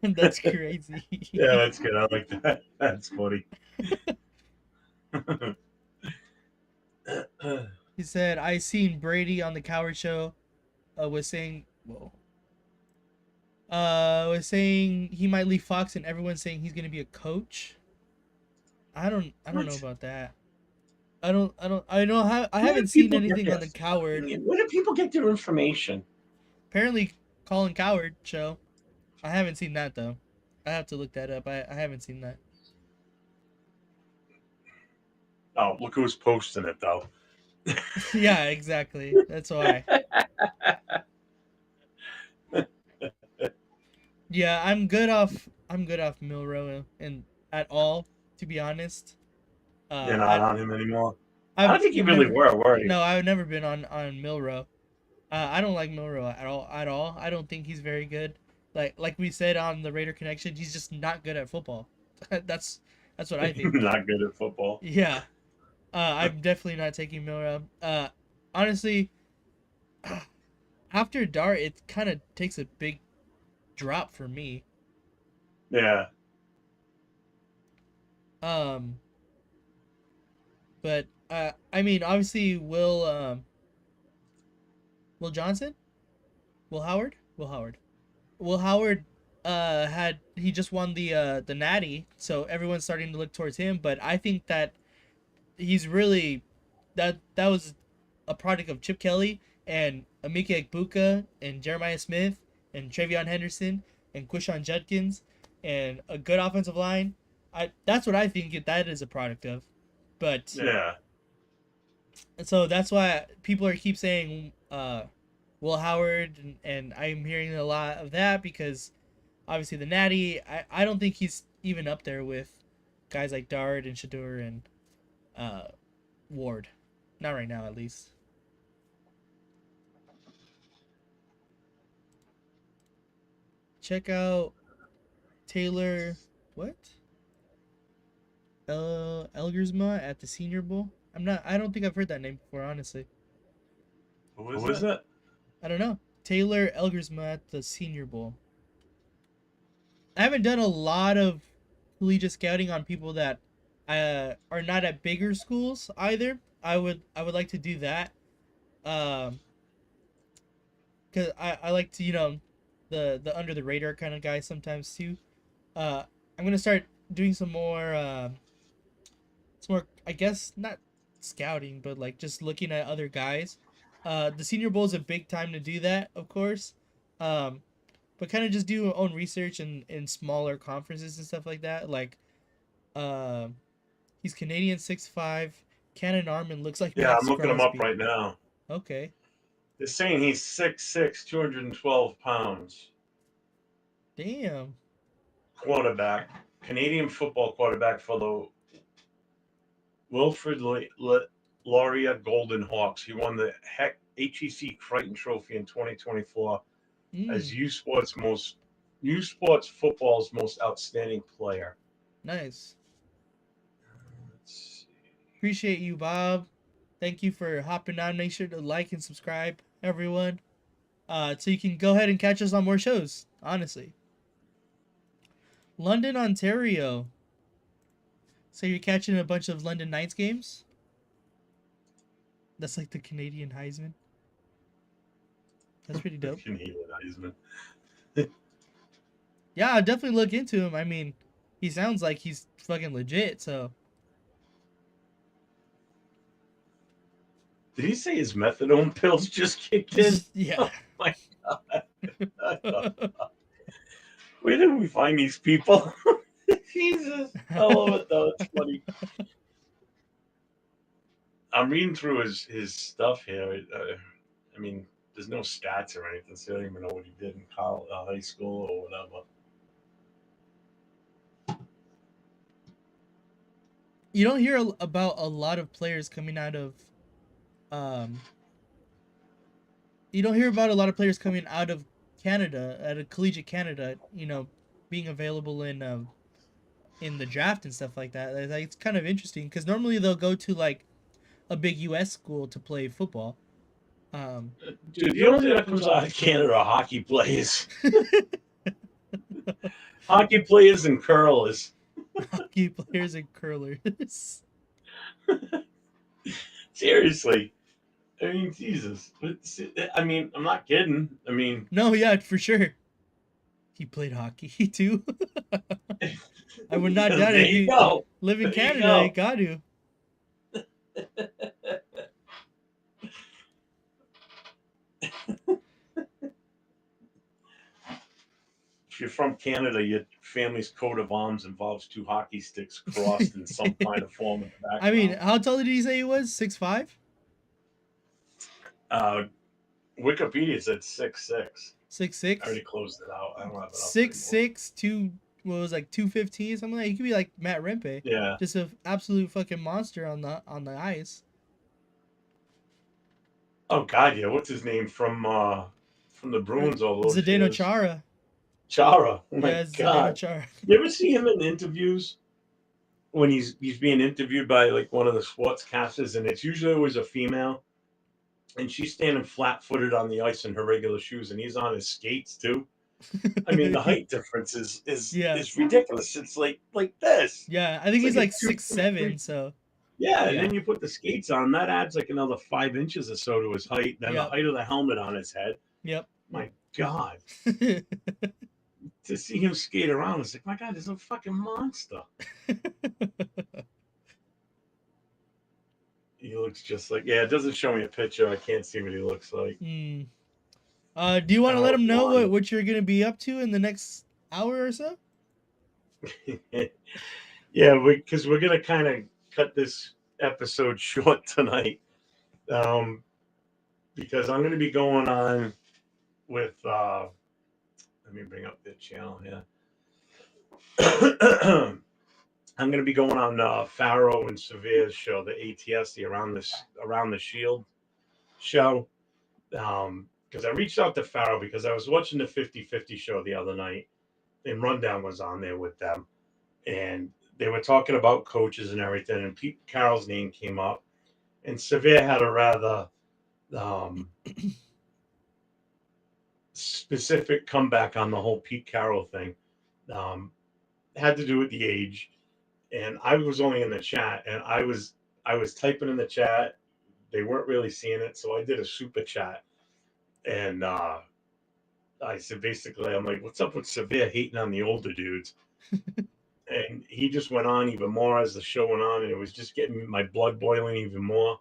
That's crazy. Yeah, that's good. I like that. That's funny. He said, "I seen Brady on the Coward Show, was saying, whoa, was saying he might leave Fox, and everyone's saying he's gonna be a coach. I don't know What? about that. I know how I Where do haven't seen people get anything on their the Coward. Where do people get their information? Apparently, Colin Coward show. I haven't seen that though. I have to look that up. I haven't seen that. Oh, look who's posting it though. Yeah, exactly. That's why. Yeah, I'm good off Milrow and at all, to be honest. You're not on him anymore. I I've don't think you really never were you? no, I've never been on Milrow. I don't like Milrow at all. At all. I don't think he's very good. Like we said on the Raider Connection, he's just not good at football. That's what I think. Not good at football. Yeah. I'm definitely not taking Milrow. Honestly, after Dart, it kind of takes a big drop for me. Yeah. Um, but I mean, obviously, Will Johnson, Will Howard, Will Howard, had he just won the Natty, so everyone's starting to look towards him. But I think that he's really that was a product of Chip Kelly and Amika Ekbuka and Jeremiah Smith and Travion Henderson and Quishon Judkins and a good offensive line. That's what I think that is a product of. But Yeah. so that's why people are keep saying Will Howard, and I'm hearing a lot of that because obviously the Natty. I don't think he's even up there with guys like Dart and Shadur and uh, Ward. Not right now, at least. Check out Taylor. What? Elgersma at the Senior Bowl. I don't think I've heard that name before, honestly. Who is it? I don't know. Taylor Elgersma at the Senior Bowl. I haven't done a lot of collegiate scouting on people that are not at bigger schools either. I would like to do that. Um, cause I like to the under the radar kind of guy sometimes too. Uh, I'm gonna start doing some more, I guess not scouting, but like just looking at other guys. The Senior Bowl is a big time to do that, of course. Um, but kind of just do your own research in smaller conferences and stuff like that. Like, uh, he's Canadian 6'5". Cannon Armin looks like Yeah, Max I'm looking him up Crosby. right now. Okay, They're saying he's 6'6", 212 pounds. damn. Quarterback, Canadian football quarterback for the Wilfrid Laurier Golden Hawks. He won the HEC Crichton Trophy in 2024 as Mm, U Sports football's most outstanding player. nice. Let's see. Appreciate you, Bob. Thank you for hopping on. Make sure to like and subscribe, everyone. So you can go ahead and catch us on more shows. Honestly, London, Ontario. So you're catching a bunch of London Knights games? That's like the Canadian Heisman. That's pretty dope. Canadian Heisman. Yeah, I'll definitely look into him. I mean, he sounds like he's fucking legit, so. Did he say his methadone pills just kicked in? Yeah. Oh my god. Where did we find these people? Jesus. I love it though. It's funny. I'm reading through his stuff here. I mean, there's no stats or anything, so I don't even know what he did in high school or whatever. You don't hear about a lot of players coming out of um you don't hear about a lot of players coming out of Canada, out of collegiate Canada, being available in the draft and stuff like that. It's kind of interesting because normally they'll go to like a big U.S. school to play football. Dude, the only thing that comes out of Canada are hockey players. Hockey players and curlers. Hockey players and curlers. Seriously. I mean, Jesus. I mean, I'm not kidding. I mean, No, yeah, for sure. He played hockey too. I would not doubt there it. you You go. live in There you Canada, you go. got to. If you're from Canada, your family's coat of arms involves two hockey sticks crossed in some kind of form in the I mean, background. how tall did he say he was? 6'5"? Uh, Wikipedia said 6'6". I 6'6"? already closed it out. I don't have it up Six anymore. six two. What was like 215 something like. He could be like Matt Rempe, Yeah. just an absolute fucking monster on the ice. Oh God, yeah. What's his name from the Bruins all those Zdeno years? Chara. Chara. Oh my Yeah, Zdeno God. Chara. You ever see him in interviews when he's being interviewed by like one of the sportscasters, and it's usually always a female, and she's standing flat-footed on the ice in her regular shoes, and he's on his skates too. I mean, the height difference Yeah, is ridiculous. It's like this. yeah. I think It's he's like a like 6'7". So yeah, and yeah, then you put the skates on, that adds like another 5 inches or so to his height. Then the yep, height of the helmet on his head. yep. My God, to see him skate around, it's like, my God, he's a fucking monster. He looks just like, yeah. It doesn't show me a picture. I can't see what he looks like. Hmm. Do you want to let him know Blonde. what you're gonna be up to in the next hour or so? Yeah, because we're gonna kind of cut this episode short tonight, because I'm gonna be going on with. Let me bring up the channel here. I'm gonna be going on Faro and Severe's show, the ATS, the Around the Shield show. Because I reached out to Faro because I was watching the 50-50 show the other night, and Rundown was on there with them, and they were talking about coaches and everything, and Pete Carroll's name came up, and Severe had a rather specific comeback on the whole Pete Carroll thing. Had to do with the age, and I was only in the chat, and I was typing in the chat. They weren't really seeing it, so I did a super chat, and I said basically, I'm like, "What's up with Severe hating on the older dudes?" And he just went on even more as the show went on, and it was just getting my blood boiling even more.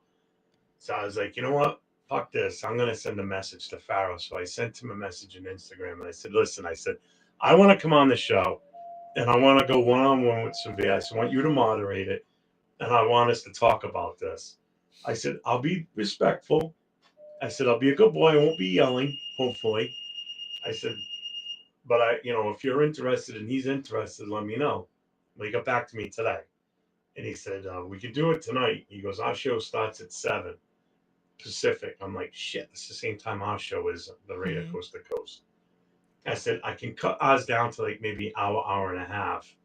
So I was like, you know what? Fuck this. I'm gonna send a message to Pharaoh. So I sent him a message on Instagram, and I said, listen, I said, I want to come on the show, and I want to go one on one with Severe. I said, I want you to moderate it, and I want us to talk about this. I said, I'll be respectful. I said, I'll be a good boy. I won't be yelling, hopefully. I said, but if you're interested and he's interested, let me know. Well, he got back to me today, and he said we could do it tonight. He goes, our show starts at 7 Pacific. I'm like, shit. It's the same time our show is, the Raider Coast to Coast. I said I can cut ours down to like maybe hour and a half.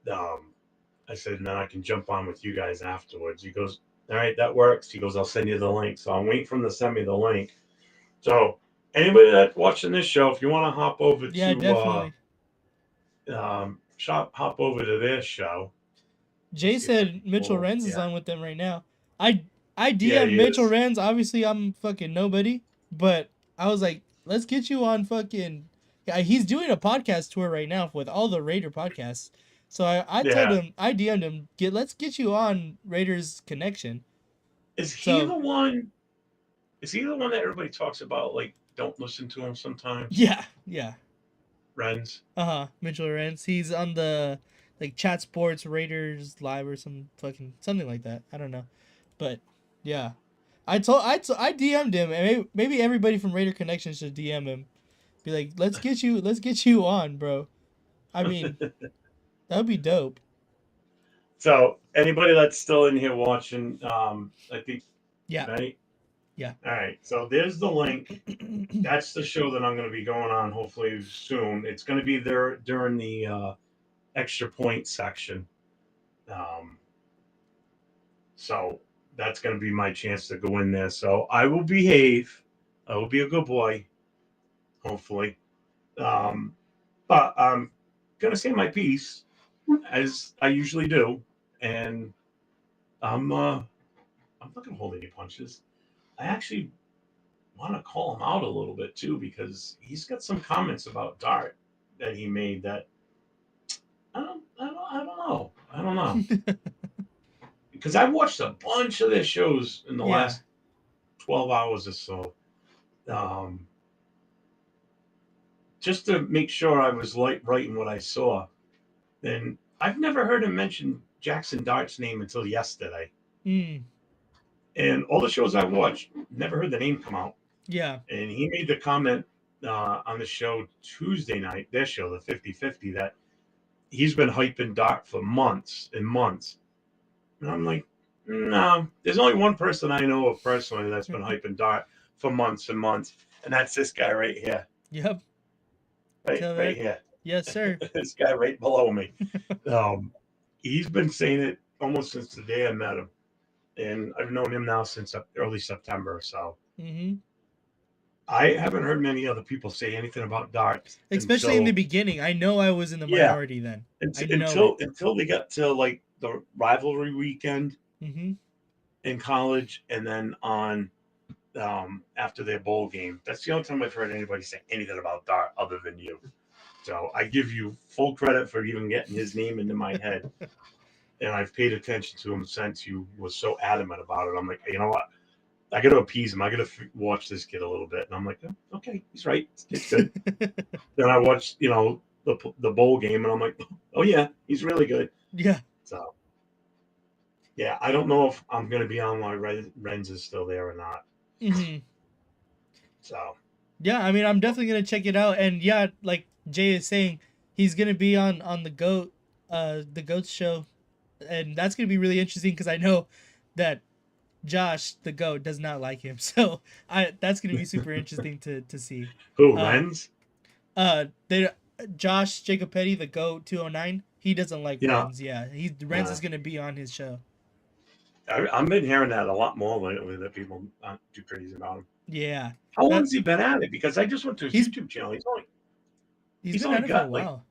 I said, and then I can jump on with you guys afterwards. He goes, all right, that works. He goes, I'll send you the link. So I'm waiting for him to send me the link. So anybody that's watching this show, if you want to hop over Yeah, definitely. hop over to their show. Jay said Mitchell Renz is on with them right now. I DM Mitchell Renz. Obviously, I'm fucking nobody, but I was like, let's get you on fucking. Yeah, he's doing a podcast tour right now with all the Raider podcasts. So I told him, I DM'd him, let's get you on Raiders Connection. Is he the one? Is he the one that everybody talks about? Like, don't listen to him sometimes. Yeah. Renz. Mitchell Renz. He's on the like Chat Sports Raiders Live or something like that. I don't know, but yeah, I DM'd him, and maybe everybody from Raider Connection should DM him, be like, let's get you on, bro. I mean, that would be dope. So anybody that's still in here watching, I think. Yeah. Right. Yeah. All right. So there's the link. That's the show that I'm going to be going on hopefully soon. It's going to be there during the extra point section. So that's going to be my chance to go in there. So I will behave. I will be a good boy, hopefully. But I'm going to say my piece, as I usually do. And I'm not going to hold any punches. I actually want to call him out a little bit too, because he's got some comments about Dart that he made that I don't know. Because I've watched a bunch of their shows in the last 12 hours or so, just to make sure I was right in what I saw. And I've never heard him mention Jackson Dart's name until yesterday. And all the shows I've watched, never heard the name come out. Yeah. And he made the comment on the show Tuesday night, their show, the 50-50, that he's been hyping Dart for months and months. And I'm like, no, there's only one person I know of personally that's been hyping Dart for months and months, and that's this guy right here. Yep. Right here. Yes, sir. This guy right below me. He's been saying it almost since the day I met him, and I've known him now since early September. So I haven't heard many other people say anything about Dart, especially in the beginning. I know I was in the minority then. Until they got to like the rivalry weekend in college, and then on after their bowl game. That's the only time I've heard anybody say anything about Dart other than you. So I give you full credit for even getting his name into my head. And I've paid attention to him since you was so adamant about it. I'm like, you know what? I got to appease him. I got to watch this kid a little bit. And I'm like, oh, okay, he's right. It's good. Then I watched, the bowl game, and I'm like, oh yeah, he's really good. Yeah. So, yeah, I don't know if I'm going to be on while Renz is still there or not. So. Yeah, I mean, I'm definitely going to check it out. And yeah, like Jay is saying, he's going to be on the GOAT show. And that's going to be really interesting because I know that Josh, the GOAT, does not like him. So that's going to be super interesting to see. Who, Renz? Josh Jacob Petty, the GOAT 209, he doesn't like Renz. Yeah, Renz is going to be on his show. I've been hearing that a lot more lately, that people aren't too crazy about him. Yeah. How long has he been at it? Because I just went to his YouTube channel. He's been at it for a while.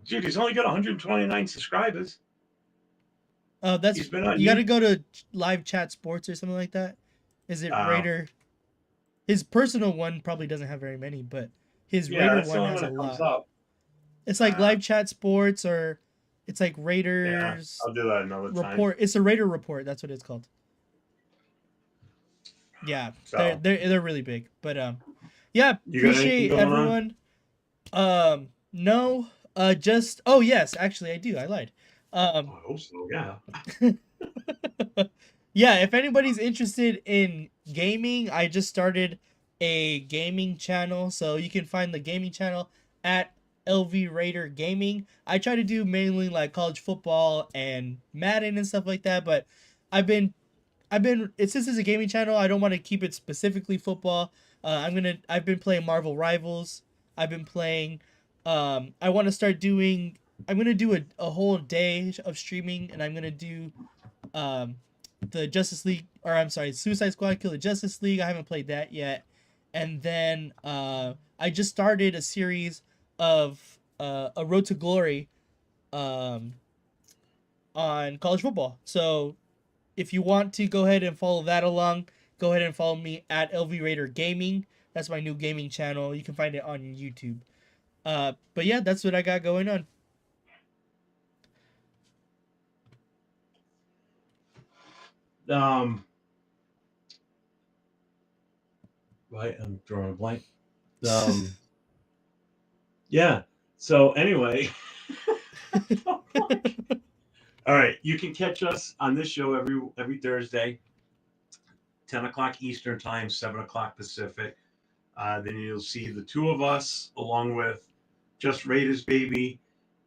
Dude, he's only got 129 subscribers. That's He's been on you got to YouTube. go to Live Chat Sports or something like that. Is it Raider? His personal one probably doesn't have very many, but his Yeah, Raider that's the one only has one a that comes lot. up. It's like Uh, Live Chat Sports, or it's like Yeah, Raiders I'll do that another time. Report. It's a Raider Report. That's what it's called. Yeah, So, they're really big. But yeah, you got anything appreciate going on? everyone. No, just oh yes, actually I do. I lied. Um, I hope so. Yeah. yeah, if anybody's interested in gaming, I just started a gaming channel, so you can find the gaming channel at LV Raider Gaming. I try to do mainly like college football and Madden and stuff like that, but since it's a gaming channel, I don't want to keep it specifically football. I've been playing Marvel Rivals. I've been playing. I want to start doing. I'm gonna do a whole day of streaming, and I'm gonna do um, the Justice League, or I'm sorry, Suicide Squad Kill the Justice League. I haven't played that yet, and then I just started a series of a Road to Glory um, on college football. So if you want to go ahead and follow that along, go ahead and follow me at LV Raider Gaming. That's my new gaming channel. You can find it on YouTube. But yeah, that's what I got going on. Right, I'm drawing a blank. Yeah. So anyway, all right, you can catch us on this show every Thursday, 10 o'clock Eastern time, 7 o'clock Pacific. Then you'll see the two of us along with Just Raiders Baby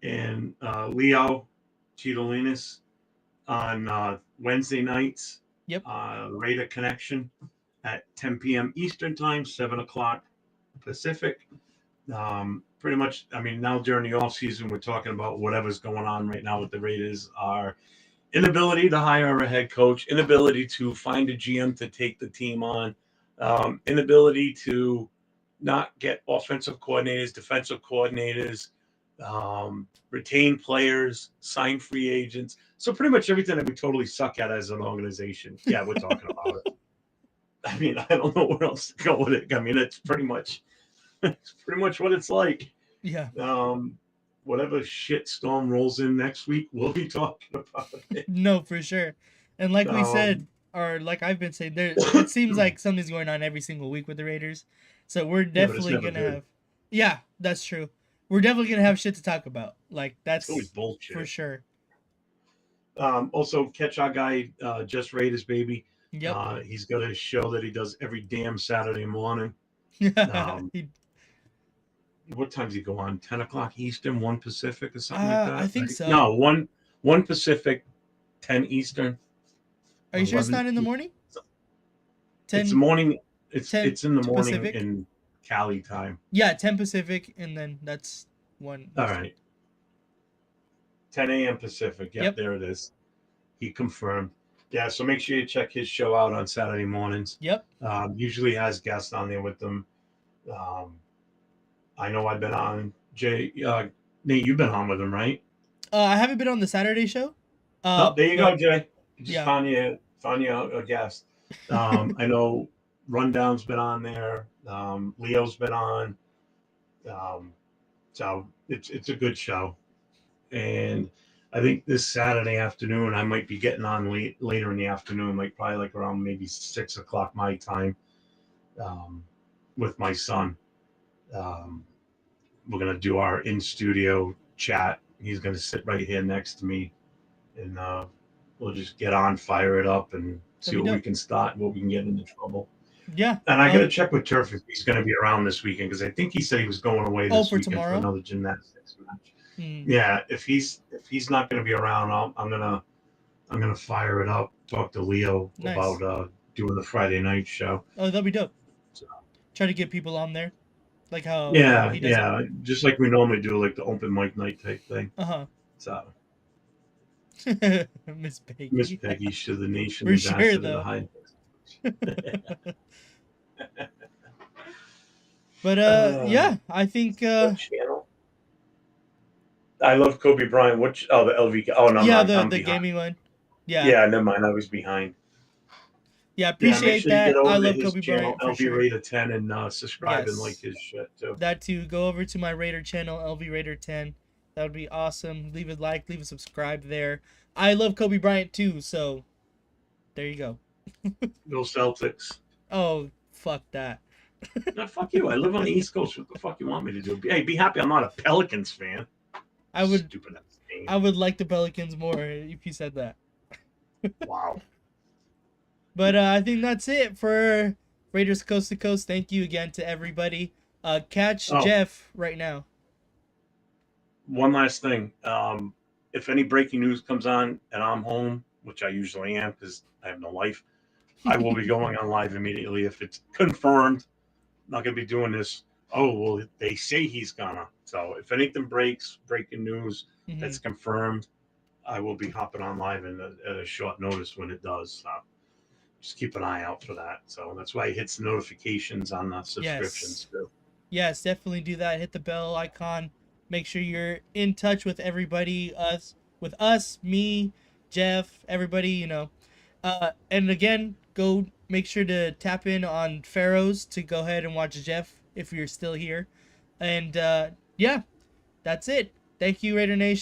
and Leo Chitolinas on Wednesday nights. Yep. Raider Connection at 10 p.m. Eastern time, 7 o'clock Pacific. Pretty much, I mean, now during the off season, we're talking about whatever's going on right now with the Raiders. Our inability to hire a head coach, inability to find a GM to take the team on, inability to not get offensive coordinators, defensive coordinators, retain players, sign free agents. So pretty much everything that we totally suck at as an organization. Yeah, we're talking about it. I mean, I don't know where else to go with it. I mean, it's pretty much what it's like. Yeah. Whatever shit storm rolls in next week, we'll be talking about it. No, for sure. And like we said, or like I've been saying, it seems like something's going on every single week with the Raiders. So we're Yeah, but it's definitely never gonna good. have. Yeah, that's true. We're definitely gonna have shit to talk about. Like It's always that's bullshit. for sure. Also, catch our guy, Just Raiders Baby. Yep. He's got a show that he does every damn Saturday morning. What times he go on? 10 o'clock Eastern, 1 Pacific, or something like that. I think Right? so. No, one Pacific, 10 Eastern. Are you sure it's 11. not in the morning? It's morning. It's 10 in the morning Pacific? in Cali time. Yeah, 10 Pacific, and then that's 1 All Eastern. right. 10 a.m. Pacific. Yep, there it is. He confirmed. Yeah, so make sure you check his show out on Saturday mornings. Yep. Usually has guests on there with them. I know I've been on. Nate, you've been on with him, right? I haven't been on the Saturday show. Oh, there you go, Jay. You just yeah. found you a guest. I know Rundown's been on there. Leo's been on. So it's a good show. And I think this Saturday afternoon I might be getting on later in the afternoon, like probably like around maybe 6 o'clock my time, with my son. We're gonna do our in studio chat. He's gonna sit right here next to me, and we'll just get on, fire it up, and see what we can start, what we can get into trouble. Yeah. And I got to check with Turf if he's going to be around this weekend, because I think he said he was going away this weekend tomorrow? for another gymnastics match. Yeah, if he's not going to be around, I'm gonna fire it up. Talk to Leo about doing the Friday night show. Oh, that'll be dope. So, try to get people on there, like how he does it. Just like we normally do, like the open mic night type thing. So. Miss Peggy. Miss Peggy to the nation. For sure, though. But yeah, I think I love Kobe Bryant. Which the LV? Oh no, Yeah, I'm the behind. gaming one. Yeah. Yeah, never mind. I was behind. Yeah, Yeah, make appreciate sure you get that. I over to love his Kobe channel, Bryant for LV sure. Raider 10, and subscribe and like Yes. his shit too. That too. Go over to my Raider channel, LV Raider 10. That would be awesome. Leave a like, leave a subscribe there. I love Kobe Bryant too, so there you go. Go Celtics. Oh, fuck that. No, fuck you. I live on the East Coast. What the fuck you want me to do? Hey, be happy I'm not a Pelicans fan. I would Stupid ass game. I would like the Pelicans more if you said that. Wow. But I think that's it for Raiders Coast to Coast. Thank you again to everybody. Catch Oh, Jeff right now. one last thing. If any breaking news comes on and I'm home, which I usually am because I have no life, I will be going on live immediately if it's confirmed. I'm not going to be doing this. Oh, well, they say he's gonna. So if anything breaking news that's Mhm. confirmed, I will be hopping on live at a short notice when it does. So just keep an eye out for that. So that's why it hits the notifications on the subscriptions Yes. too. Yes, definitely do that. Hit the bell icon. Make sure you're in touch with everybody, us, me, Jeff, everybody, you know. And again, go make sure to tap in on Pharaohs to go ahead and watch Jeff if you're still here. And yeah, that's it. Thank you, Raider Nation.